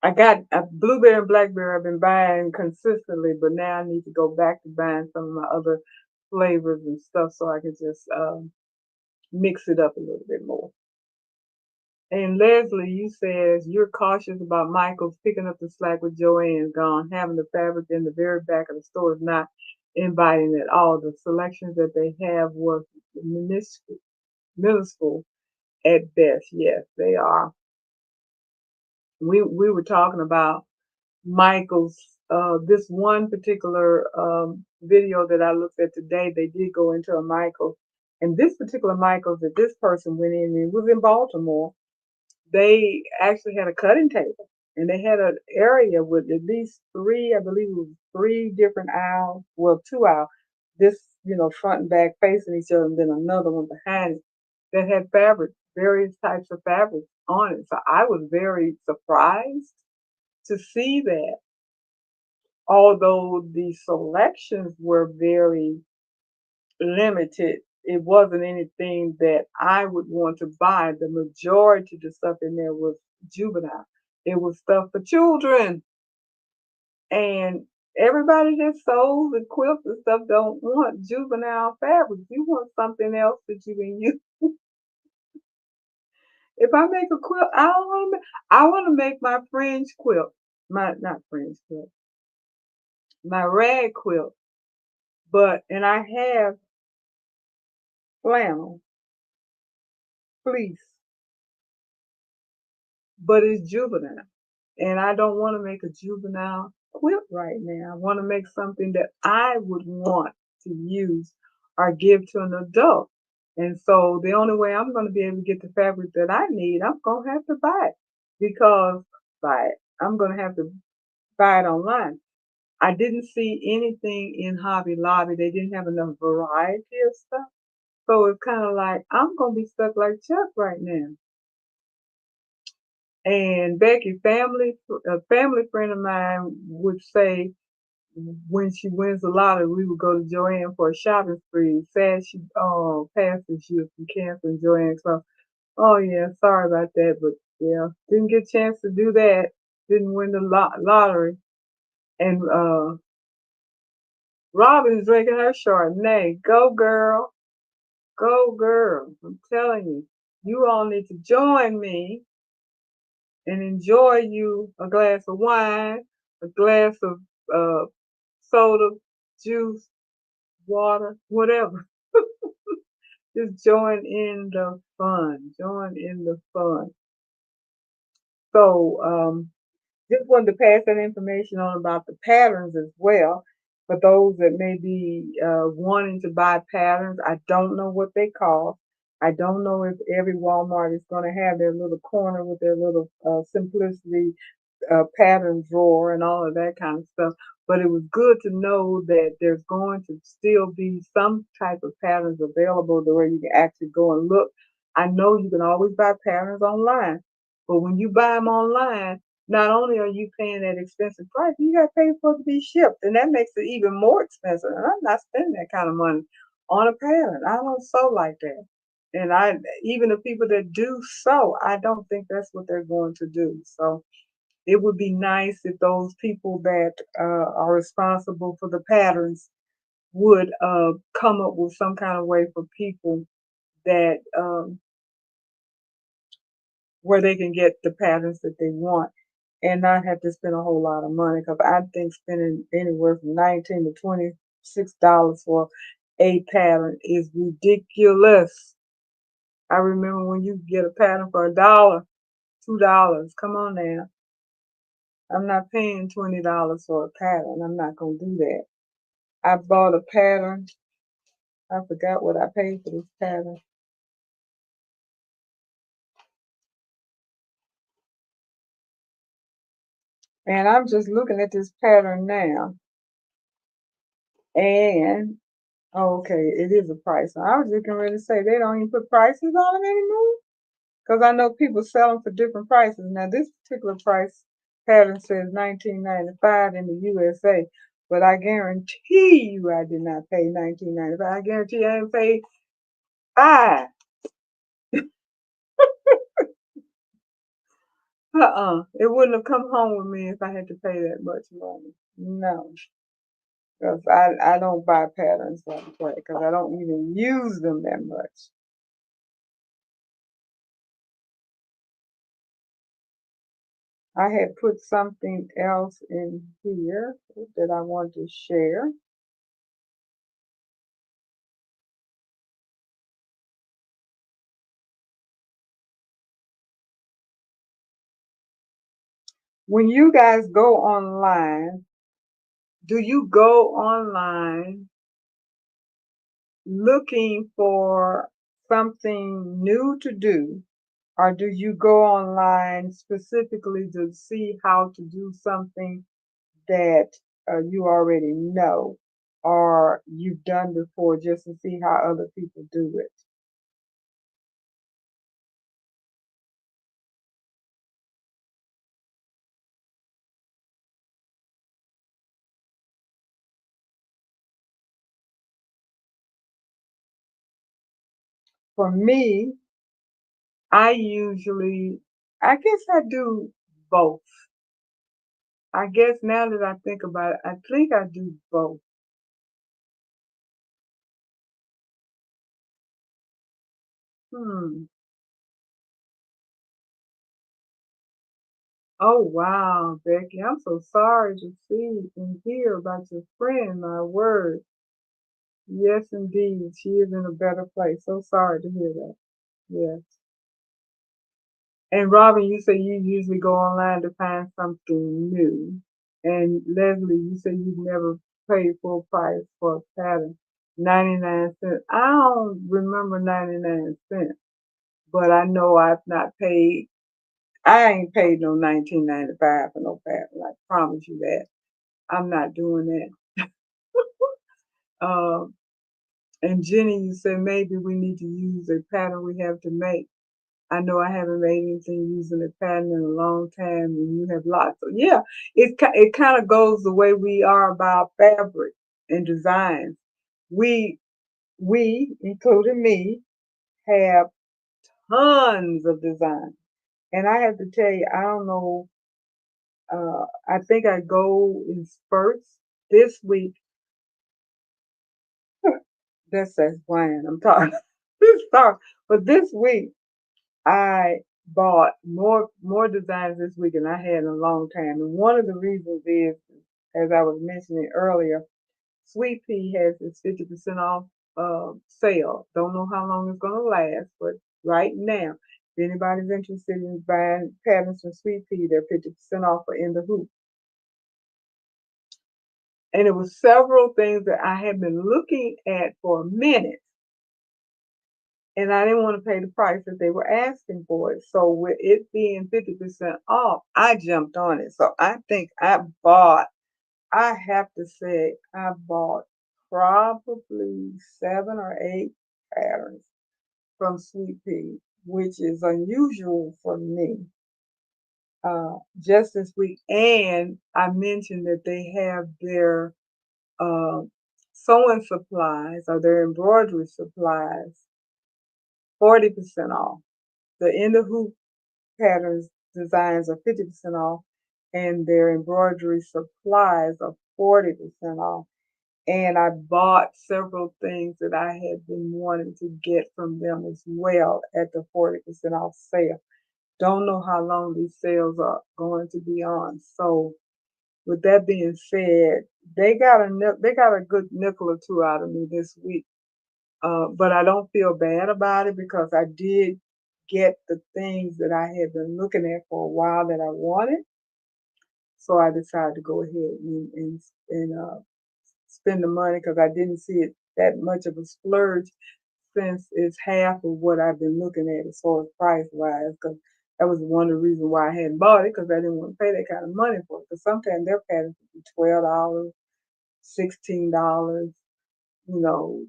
I got a blueberry and blackberry I've been buying consistently, but now I need to go back to buying some of my other flavors and stuff so I can just mix it up a little bit more. And Leslie, you says you're cautious about Michael's picking up the slack with Joanne's gone. Having the fabric in the very back of the store is not inviting at all. The selections that they have was minuscule at best. Yes, they are. We were talking about Michael's this one particular video that I looked at today. They did go into a Michael's, and this particular Michael's that this person went in, it was in Baltimore. They actually had a cutting table and they had an area with at least three, I believe it was three different aisles, well, two aisles, this, front and back facing each other, and then another one behind it that had fabric, various types of fabrics on it. So I was very surprised to see that, although the selections were very limited. It wasn't anything that I would want to buy. The majority of the stuff in there was juvenile. It was stuff for children. And everybody that sews and quilts and stuff don't want juvenile fabrics. You want something else that you can use. If I make a quilt, I want to make my fringe quilt. My not fringe quilt. My rag quilt. And I have flannel, fleece, but it's juvenile. And I don't want to make a juvenile quilt right now. I want to make something that I would want to use or give to an adult. And so the only way I'm going to be able to get the fabric that I need, I'm going to have to buy it because buy it. I'm going to have to buy it online. I didn't see anything in Hobby Lobby. They didn't have enough variety of stuff. So it's kind of like I'm gonna be stuck like Chuck right now. And Becky, a family friend of mine would say when she wins the lottery, we would go to Joanne for a shopping spree. Sad she passed this year from cancer, and Joanne. So, oh yeah, sorry about that, but yeah, didn't get a chance to do that. Didn't win the lottery, and Robin's drinking her Chardonnay. Go girl, go girl! I'm telling you, you all need to join me and enjoy you a glass of wine, a glass of uh, soda, juice, water, whatever. Just join in the fun. Join in the fun. So, just wanted to pass that information on about the patterns as well. For those that may be wanting to buy patterns, I don't know what they cost. I don't know if every Walmart is going to have their little corner with their little simplicity pattern drawer and all of that kind of stuff. But it was good to know that there's going to still be some type of patterns available to where you can actually go and look. I know you can always buy patterns online, but when you buy them online, not only are you paying that expensive price, you got to pay for it to be shipped, and that makes it even more expensive. And I'm not spending that kind of money on a pattern. I don't sew like that. And I even the people that do sew, I don't think that's what they're going to do. So it would be nice if those people that are responsible for the patterns would come up with some kind of way for people that where they can get the patterns that they want and not have to spend a whole lot of money. Because I think spending anywhere from $19 to $26 for a pattern is ridiculous. I remember when you get a pattern for $1, $2. Come on now. I'm not paying $20 for a pattern. I'm not gonna do that. I bought a pattern. I forgot what I paid for this pattern. And I'm just looking at this pattern now. And okay, it is a price. I was just getting ready to say they don't even put prices on them anymore. Because I know people sell them for different prices. Now this particular price pattern says $19.95 in the USA. But I guarantee you I did not pay $19.95. I guarantee I didn't pay five. It wouldn't have come home with me if I had to pay that much money. No, because I don't buy patterns like that because I don't even use them that much. I had put something else in here that I want to share. When you guys go online, do you go online looking for something new to do, or do you go online specifically to see how to do something that you already know or you've done before just to see how other people do it? For me, I usually, I guess I do both. I guess now that I think about it, I think I do both. Hmm. Oh, wow, Becky, I'm so sorry to see and hear about your friend, my word. Yes, indeed. She is in a better place. So sorry to hear that. Yes. And Robin, you say you usually go online to find something new. And Leslie, you say you've never paid full price for a pattern. 99 cents. I don't remember 99 cents, but I know I've not paid. I ain't paid no 19.95 for no pattern. I promise you that. I'm not doing that. Um, And Jenny, you said maybe we need to use a pattern we have to make. I know I haven't made anything using a pattern in a long time, and you have lots. So yeah, it kind of goes the way we are about fabric and designs. We including me, have tons of designs, and I have to tell you, I don't know. I think I go in spurts. This week, that's wine. I'm talking. Sorry, but this week I bought more designs this week than I had in a long time. And one of the reasons is, as I was mentioning earlier, Sweet Pea has its 50% off sale. Don't know how long it's gonna last, but right now, if anybody's interested in buying patterns from Sweet Pea, they're 50% off for In the Hoop. And it was several things that I had been looking at for a minute, and I didn't want to pay the price that they were asking for it. So with it being 50% off, I jumped on it. So I think I have to say, I bought probably 7 or 8 patterns from Sweet Pea, which is unusual for me. Just this week, and I mentioned that they have their uh, sewing supplies or their embroidery supplies 40% off. The In the Hoop patterns designs are 50% off, and their embroidery supplies are 40% off. And I bought several things that I had been wanting to get from them as well at the 40% off sale. Don't know how long these sales are going to be on. So with that being said, they got a good nickel or two out of me this week. But I don't feel bad about it because I did get the things that I had been looking at for a while that I wanted. So I decided to go ahead and spend the money because I didn't see it that much of a splurge since it's half of what I've been looking at as far as price wise. Because that was one of the reasons why I hadn't bought it because I didn't want to pay that kind of money for it. Because sometimes their patterns would be $12, $16, you know,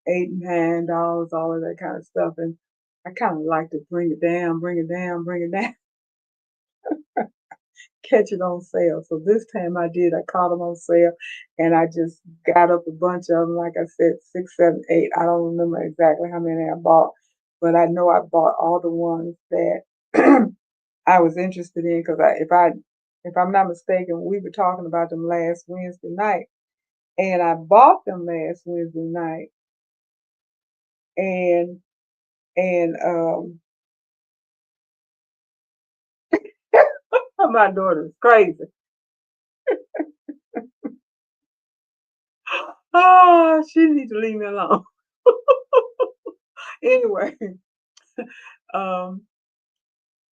$8 and $9, all of that kind of stuff. And I kind of like to bring it down, bring it down, bring it down, catch it on sale. So this time I did. I caught them on sale, and I just got up a bunch of them. Like I said, 6, 7, 8. I don't remember exactly how many I bought, but I know I bought all the ones that I was interested in. Because if I'm not mistaken, we were talking about them last Wednesday night, and I bought them last Wednesday night, and and my daughter's crazy. Oh, she needs to leave me alone. Anyway, um,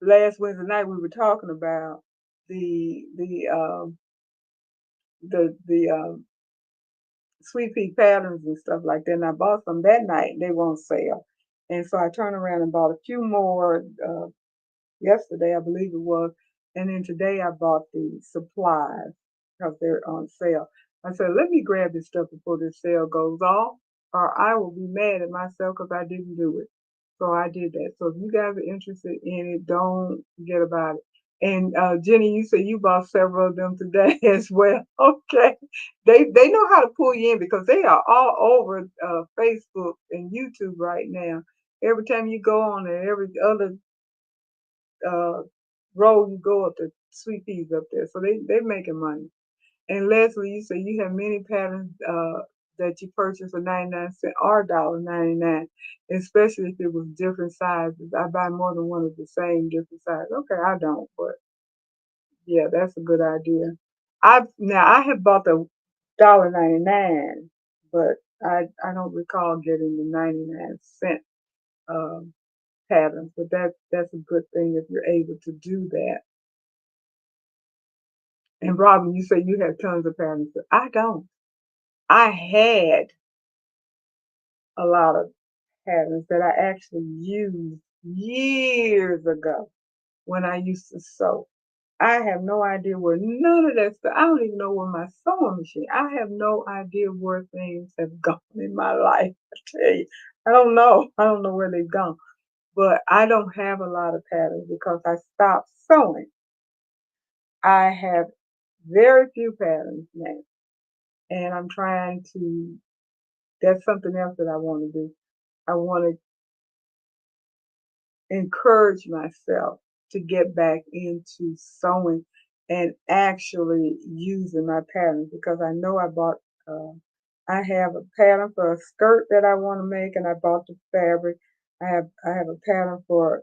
last Wednesday night we were talking about the the um the sweet pea patterns and stuff like that. And I bought some that night. They were on sale, and so I turned around and bought a few more yesterday, I believe it was, and then today I bought the supplies because they're on sale. I said, let me grab this stuff before this sale goes off, or I will be mad at myself because I didn't do it. So I did that. So if you guys are interested in it, don't forget about it. And Jenny, you said you bought several of them today as well. Okay, they know how to pull you in because they are all over Facebook and YouTube right now. Every time you go on there, every other uh, road you go up, the sweet peas up there. So they're making money. And Leslie, you say you have many patterns that you purchase for 99 cents or $1.99, especially if it was different sizes. I buy more than one of the same different sizes. Okay, I don't, but yeah, that's a good idea. I have bought the $1.99, but I don't recall getting the 99 cent um, patterns. But that's a good thing if you're able to do that. And Robin, you say you have tons of patterns. I don't. I had a lot of patterns that I actually used years ago when I used to sew. I have no idea where none of that stuff. I don't even know where my sewing machine. I have no idea where things have gone in my life. I tell you, I don't know. I don't know where they've gone. But I don't have a lot of patterns because I stopped sewing. I have very few patterns now, and I'm trying to. That's something else that I want to do. I want to encourage myself to get back into sewing and actually using my patterns because I know uh, I have a pattern for a skirt that I want to make and I bought the fabric. I have a pattern for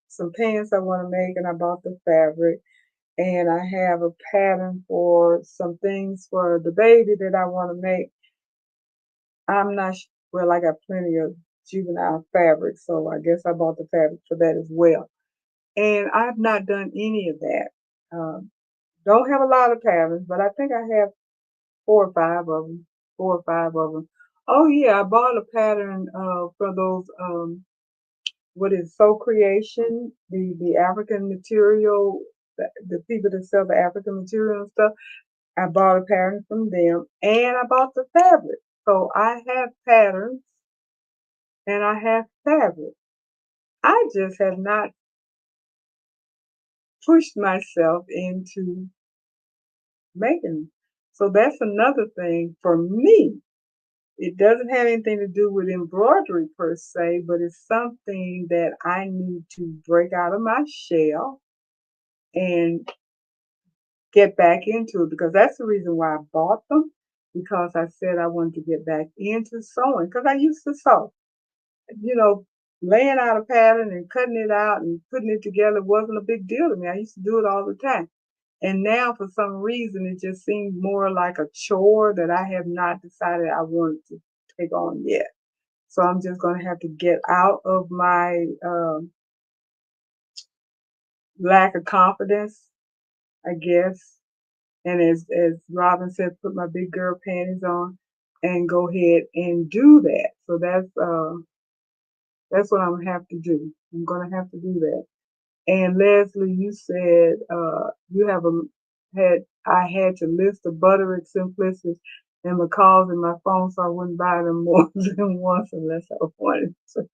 some pants I want to make and I bought the fabric. And I have a pattern for some things for the baby that I want to make. I'm not, well, I got plenty of juvenile fabric, so I guess I bought the fabric for that as well. And I've not done any of that. Um, don't have a lot of patterns, but I think I have 4 or 5 of them. 4 or 5 of them. Oh yeah, I bought a pattern for those what is Soul Creation, the African material, the people that sell the African material and stuff. I bought a pattern from them, and I bought the fabric. So I have patterns and I have fabric. I just have not pushed myself into making them. So that's another thing for me. It doesn't have anything to do with embroidery per se, but it's something that I need to break out of my shell and get back into it because that's the reason why I bought them because I said I wanted to get back into sewing because I used to sew. You know, laying out a pattern and cutting it out and putting it together wasn't a big deal to me. I used to do it all the time. And now, for some reason, it just seems more like a chore that I have not decided I wanted to take on yet. So I'm just going to have to get out of my lack of confidence, I guess. And as Robin said, put my big girl panties on and go ahead and do that. So that's what I'm gonna have to do. I'm gonna have to do that. And Leslie, you said you have a had I had to list the Butterick Simplicity and McCall's in my phone so I wouldn't buy them more than once unless I wanted to.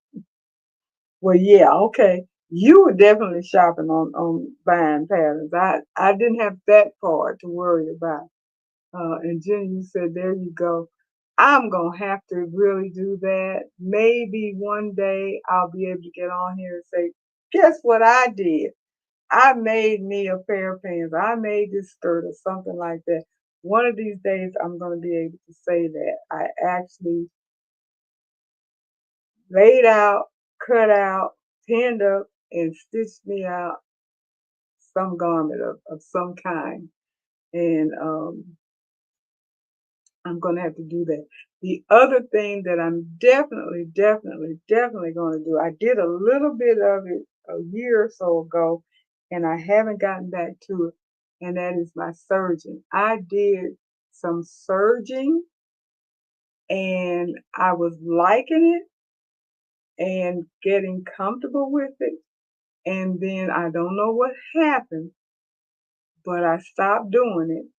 Well, yeah, okay. You were definitely shopping on buying patterns. I didn't have that part to worry about. And Jenny, you said, there you go. I'm going to have to really do that. Maybe one day I'll be able to get on here and say, guess what I did? I made me a pair of pants. I made this skirt or something like that. One of these days, I'm going to be able to say that I actually laid out, cut out, pinned up, and stitched me out some garment of some kind. And I'm going to have to do that. The other thing that I'm definitely going to do, I did a little bit of it a year or so ago, and I haven't gotten back to it, and that is my serging. I did some serging, and I was liking it and getting comfortable with it, and then I don't know what happened, but I stopped doing it.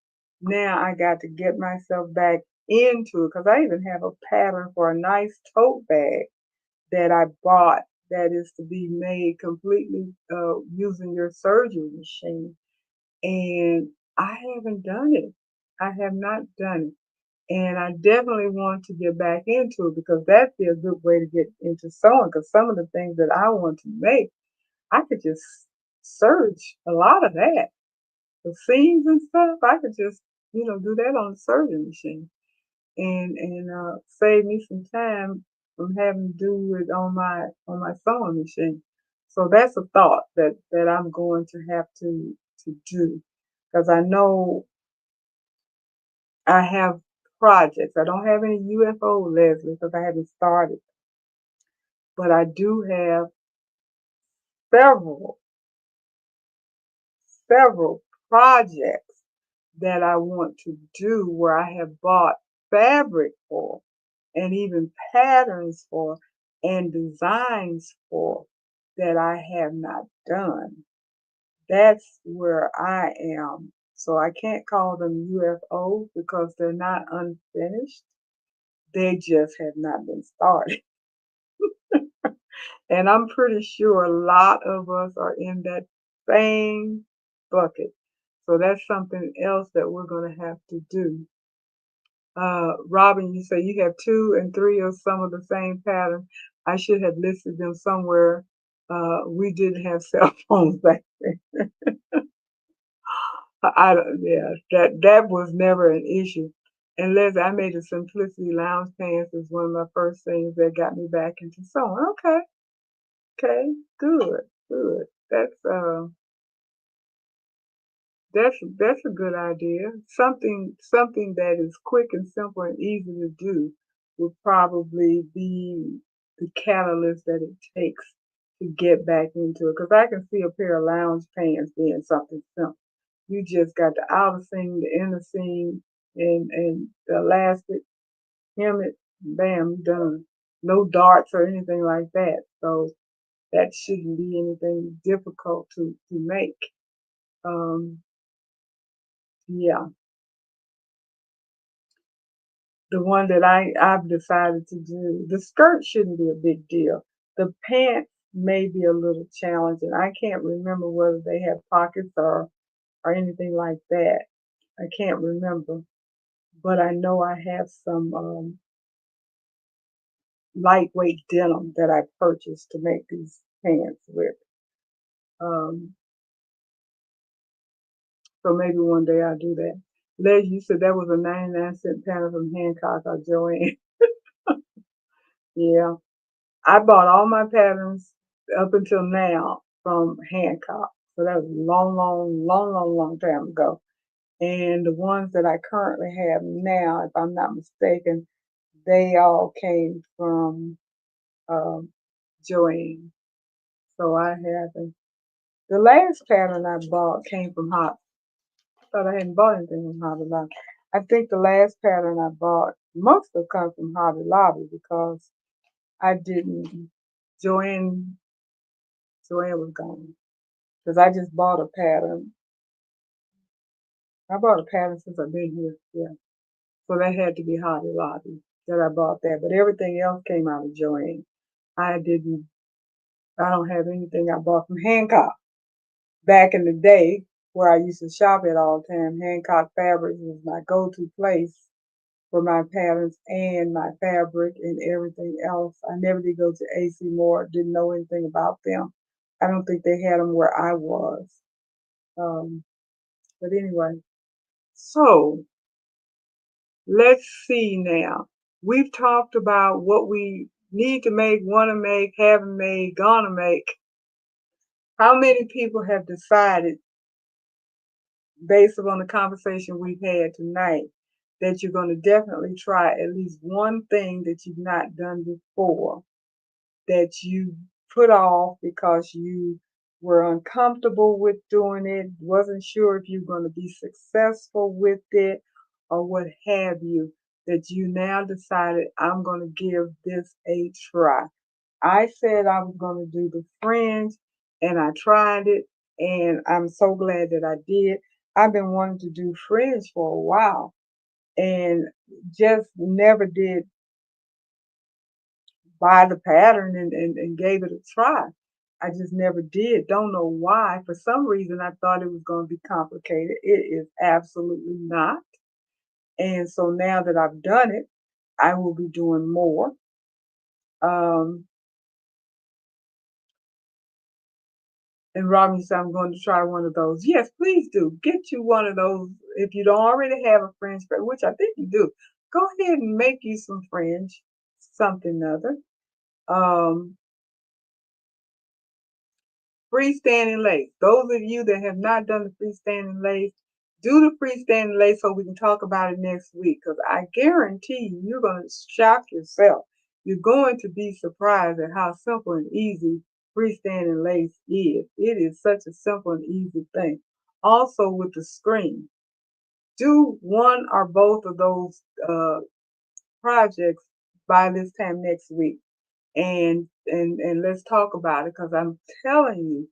Now I got to get myself back into it because I even have a pattern for a nice tote bag that I bought that is to be made completely using your surgery machine. And I haven't done it. I have not done it. And I definitely want to get back into it because that'd be a good way to get into sewing because some of the things that I want to make, I could just serge a lot of that the seams and stuff, I could just, do that on the surgery machine and save me some time from having to do it on my sewing machine. So that's a thought that I'm going to have to do because I know I have projects. I don't have any UFO Leslie because I haven't started, but I do have several several projects that I want to do where I have bought fabric for and even patterns for and designs for that I have not done. That's where I am. So I can't call them UFOs because they're not unfinished. They just have not been started. And I'm pretty sure a lot of us are in that same bucket. So that's something else that we're going to have to do. Robin, you say you have two and three of some of the same pattern. I should have listed them somewhere. We didn't have cell phones back then. Yeah, that was never an issue. And Leslie, I made the Simplicity Lounge pants as one of my first things that got me back into sewing. Okay, okay, good, good. That's a good idea. Something that is quick and simple and easy to do would probably be the catalyst that it takes to get back into it. Because I can see a pair of lounge pants being something simple. You just got the outer seam, the inner seam, and the elastic, hem it, bam, done. No darts or anything like that. So that shouldn't be anything difficult to make. Um, yeah. The one that I've decided to do. The skirt shouldn't be a big deal. The pants may be a little challenging. I can't remember whether they have pockets or anything like that. I can't remember, but I know I have some lightweight denim that I purchased to make these pants with. Um, so maybe one day I'll do that. Les, you said that was a 99-cent pattern from Hancock or Joanne. Yeah. I bought all my patterns up until now from Hancock. So that was a long time ago. And the ones that I currently have now, if I'm not mistaken, they all came from um, Joanne. So I haven't. The last pattern I bought came from Hot. I thought I hadn't bought anything from Hobby Lobby. I think the last pattern I bought must have come from Hobby Lobby because I didn't. Joanne Joanne was gone. Because I just bought a pattern. I bought a pattern since I've been here. Yeah. So that had to be Hobby Lobby that I bought that. But everything else came out of Joanne. I didn't, I don't have anything I bought from Hancock. Back in the day where I used to shop at all the time, Hancock Fabrics was my go-to place for my patterns and my fabric and everything else. I never did go to AC Moore, didn't know anything about them. I don't think they had them where I was. Um, but anyway, so let's see now. We've talked about what we need to make, want to make, haven't made, gonna make. How many people have decided, based upon the conversation we've had tonight, that you're going to definitely try at least one thing that you've not done before, that you put off because you were uncomfortable with doing it, wasn't sure if you're going to be successful with it, or what have you, that you now decided, I'm going to give this a try. I said I was going to do the fringe, and I tried it, and I'm so glad that I did. I've been wanting to do fringe for a while and just never did buy the pattern and gave it a try. I just never did. Don't know why. For some reason, I thought it was going to be complicated. It is absolutely not. And so now that I've done it, I will be doing more. Um, and Robin said, I'm going to try one of those. Yes, please do. Get you one of those. If you don't already have a fringe, which I think you do, go ahead and make you some fringe, something other. Um, Freestanding lace. Those of you that have not done the freestanding lace, do the freestanding lace so we can talk about it next week. Because I guarantee you, you're going to shock yourself. You're going to be surprised at how simple and easy freestanding lace is. It is such a simple and easy thing. Also with the screen, do one or both of those projects by this time next week, and let's talk about it because I'm telling you,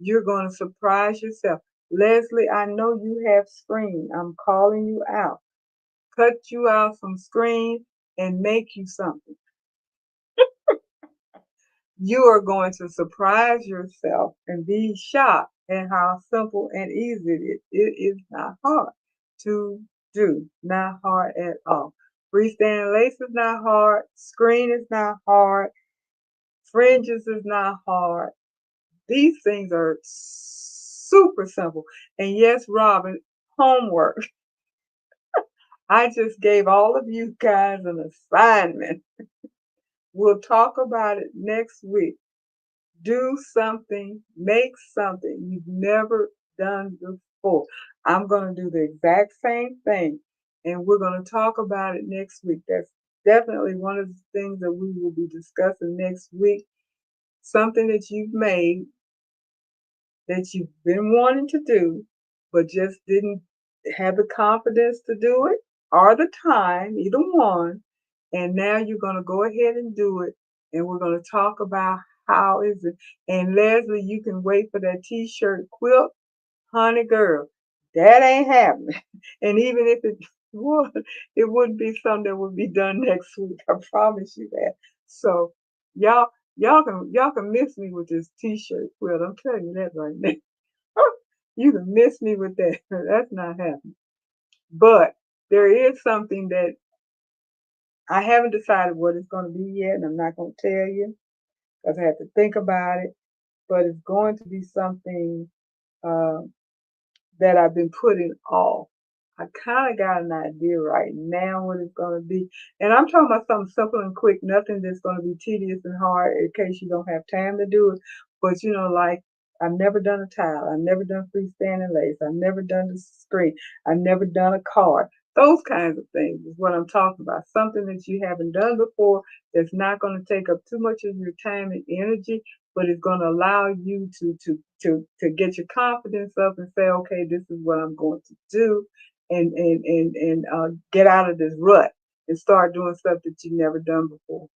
You're going to surprise yourself. Leslie, I know you have screen. I'm calling you out. Cut you out some screen and make you something. You are going to surprise yourself and be shocked at how simple and easy it is. It is not hard to do, not hard at all. Freestanding lace is not hard. Screen is not hard. Fringes is not hard. These things are super simple. And yes, Robin, homework. I just gave all of you guys an assignment. We'll talk about it next week. Do something, make something you've never done before. I'm going to do the exact same thing, and we're going to talk about it next week. That's definitely one of the things that we will be discussing next week. Something that you've made that you've been wanting to do, but just didn't have the confidence to do it or the time, either one. And now you're going to go ahead and do it. And we're going to talk about how is it. And Leslie, you can wait for that t-shirt quilt, honey girl. That ain't happening. And even if it would, it wouldn't be something that would be done next week. I promise you that. So y'all y'all can miss me with this t-shirt quilt. I'm telling you that right now. You can miss me with that. That's not happening. But there is something that I haven't decided what it's going to be yet, and I'm not going to tell you because I have to think about it. But it's going to be something uh, that I've been putting off. I kind of got an idea right now what it's going to be. And I'm talking about something simple and quick, nothing that's going to be tedious and hard in case you don't have time to do it. But, like I've never done a tile. I've never done freestanding lace. I've never done the screen. I've never done a card. Those kinds of things is what I'm talking about. Something that you haven't done before that's not going to take up too much of your time and energy, but it's going to allow you to get your confidence up and say, okay, this is what I'm going to do, and get out of this rut and start doing stuff that you've never done before.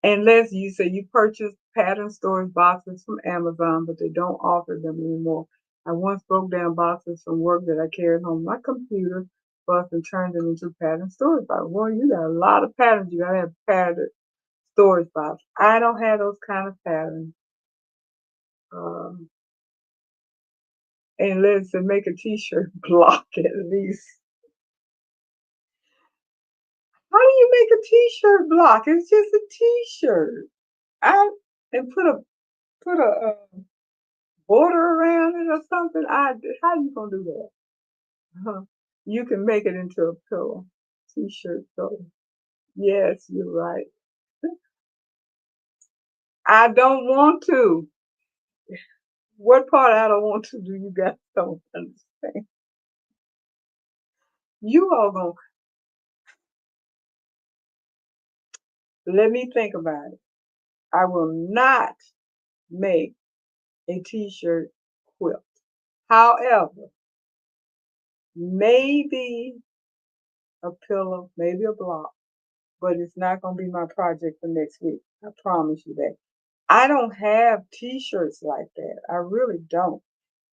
And Leslie, you say you purchased pattern storage boxes from Amazon, but they don't offer them anymore. I once broke down boxes from work that I carried home my computer bus and turned them into pattern storage boxes. Well, you got a lot of patterns. You gotta have pattern storage box. I don't have those kind of patterns. Um, and let's make a t-shirt block at least. How do you make a t-shirt block? It's just a t-shirt. I and put a border around it or something. How you gonna do that? You can make it into a pillow, t-shirt pillow. Yes, you're right. I don't want to. What part I don't want to do you guys don't understand. You all gonna let me think about it. I will not make a t-shirt quilt. However, maybe a pillow, maybe a block, but it's not going to be my project for next week. I promise you that. I don't have t-shirts like that. I really don't.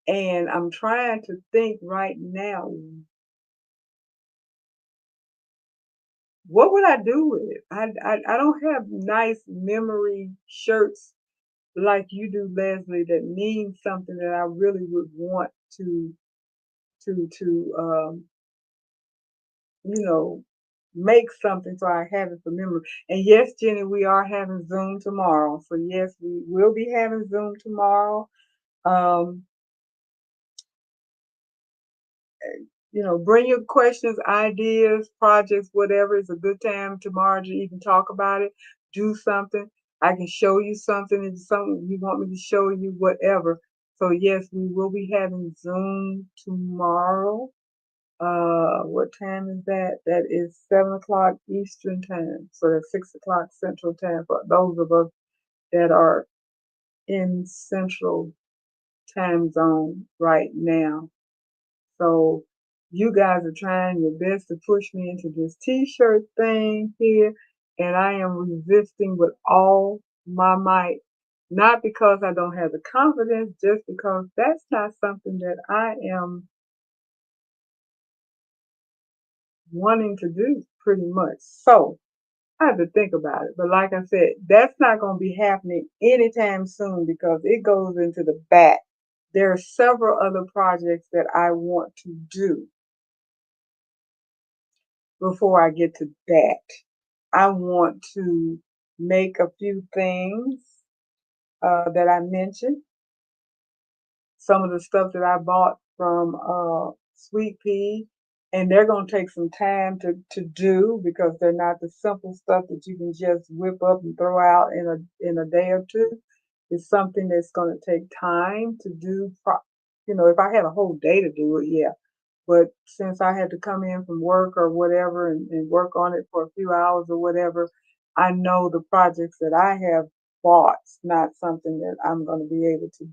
And I'm trying to think right now, what would I do with it? I don't have nice memory shirts like you do, Leslie, that mean something that I really would want to you know, make something so I have it for memory. And yes, Jenny, we are having Zoom tomorrow. So yes, we will be having Zoom tomorrow. Um, bring your questions, ideas, projects, whatever. It's a good time tomorrow to even talk about it. Do something. I can show you something. If something you want me to show you, whatever. So yes, we will be having Zoom tomorrow. What time is that? That is 7 o'clock Eastern time. So that's 6 o'clock Central time for those of us that are in Central time zone right now. So you guys are trying your best to push me into this t-shirt thing here, and I am resisting with all my might Not because I don't have the confidence, just because that's not something that I am wanting to do pretty much. So I have to think about it. But like I said, that's not going to be happening anytime soon because it goes into the back. There are several other projects that I want to do before I get to that. I want to make a few things that I mentioned. Some of the stuff that I bought from Sweet Pea, and they're going to take some time to do because they're not the simple stuff that you can just whip up and throw out in a day or two. It's something that's going to take time to do. You know, if I had a whole day to do it, yeah. But since I had to come in from work or whatever and work on it for a few hours or whatever, I know the projects that I have bought's not something that I'm going to be able to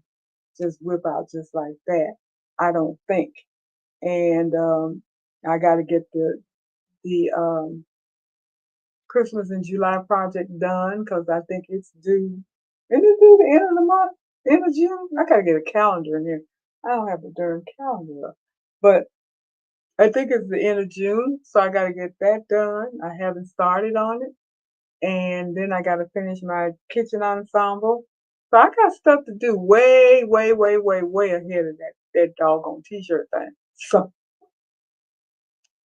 just whip out just like that. I don't think. And I got to get the Christmas in July project done because I think it's due. Isn't it due the end of the month? End of June? I gotta get a calendar in here. I don't have a darn calendar up. But I think it's the end of June, so I gotta get that done. I haven't started on it. And then I gotta finish my kitchen ensemble. So I got stuff to do way, way, way, way, way ahead of that doggone t-shirt thing. So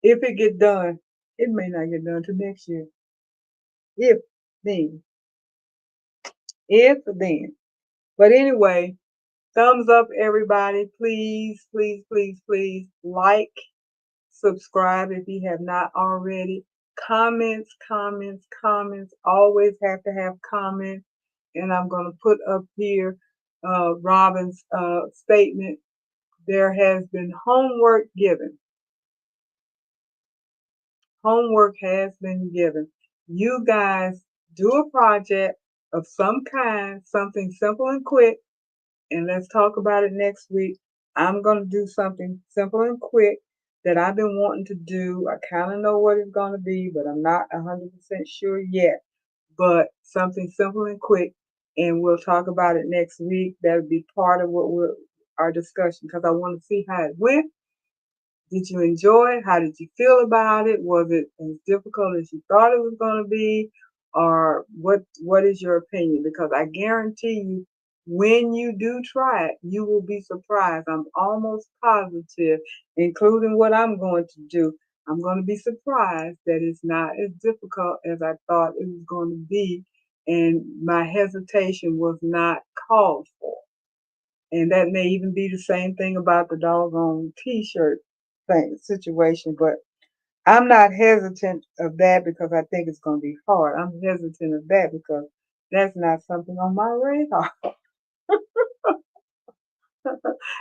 if it get done, it may not get done till next year. If then. If then. But anyway, thumbs up everybody. Please, please, please, please like, subscribe if you have not already. Comments, comments, comments. Always have to have comments. And I'm going to put up here Robin's statement. There has been homework given. Homework has been given. You guys do a project of some kind, something simple and quick, and let's talk about it next week. I'm going to do something simple and quick that I've been wanting to do. I kind of know what it's going to be, but I'm not 100% sure yet. But something simple and quick, and we'll talk about it next week. That'll be part of our discussion because I want to see how it went. Did you enjoy it? How did you feel about it? Was it as difficult as you thought it was going to be? Or what is your opinion? Because I guarantee you, when you do try it, you will be surprised. I'm almost positive, including what I'm going to do. I'm going to be surprised that it's not as difficult as I thought it was going to be. And my hesitation was not called for. And that may even be the same thing about the doggone t-shirt thing situation. But I'm not hesitant of that because I think it's going to be hard. I'm hesitant of that because that's not something on my radar.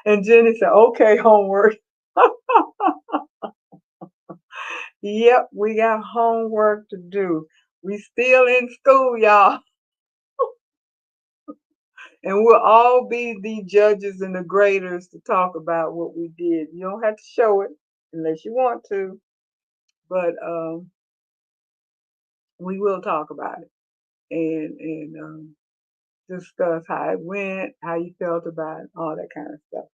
And Jenny said, okay, homework. Yep, we got homework to do. We still in school, y'all. And we'll all be the judges and the graders to talk about what we did. You don't have to show it unless you want to, but we will talk about it and discuss how it went, how you felt about it, all that kind of stuff.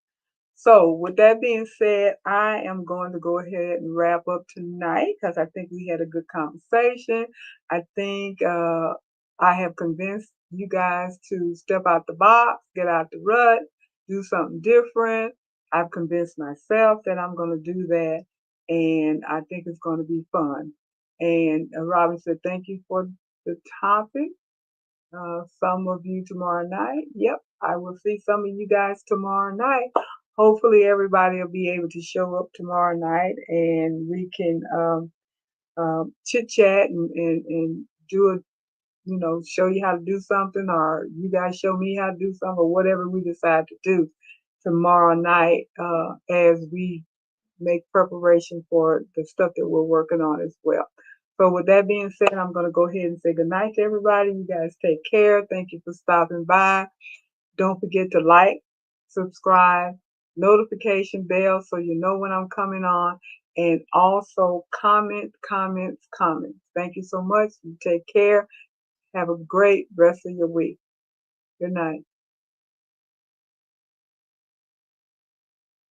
So, with that being said, I am going to go ahead and wrap up tonight because I think we had a good conversation. I think I have convinced you guys to step out the box, get out the rut, do something different. I've convinced myself that I'm going to do that, and I think it's going to be fun. And Robin said, thank you for the topic. Some of you tomorrow night. Yep, I will see some of you guys tomorrow night. Hopefully, everybody will be able to show up tomorrow night and we can chit chat and do a, show you how to do something, or you guys show me how to do something, or whatever we decide to do tomorrow night as we make preparation for the stuff that we're working on as well. So with that being said, I'm going to go ahead and say good night to everybody. You guys take care. Thank you for stopping by. Don't forget to like, subscribe, notification bell so you know when I'm coming on, and also comment, comments, comments. Thank you so much. You take care. Have a great rest of your week. Good night.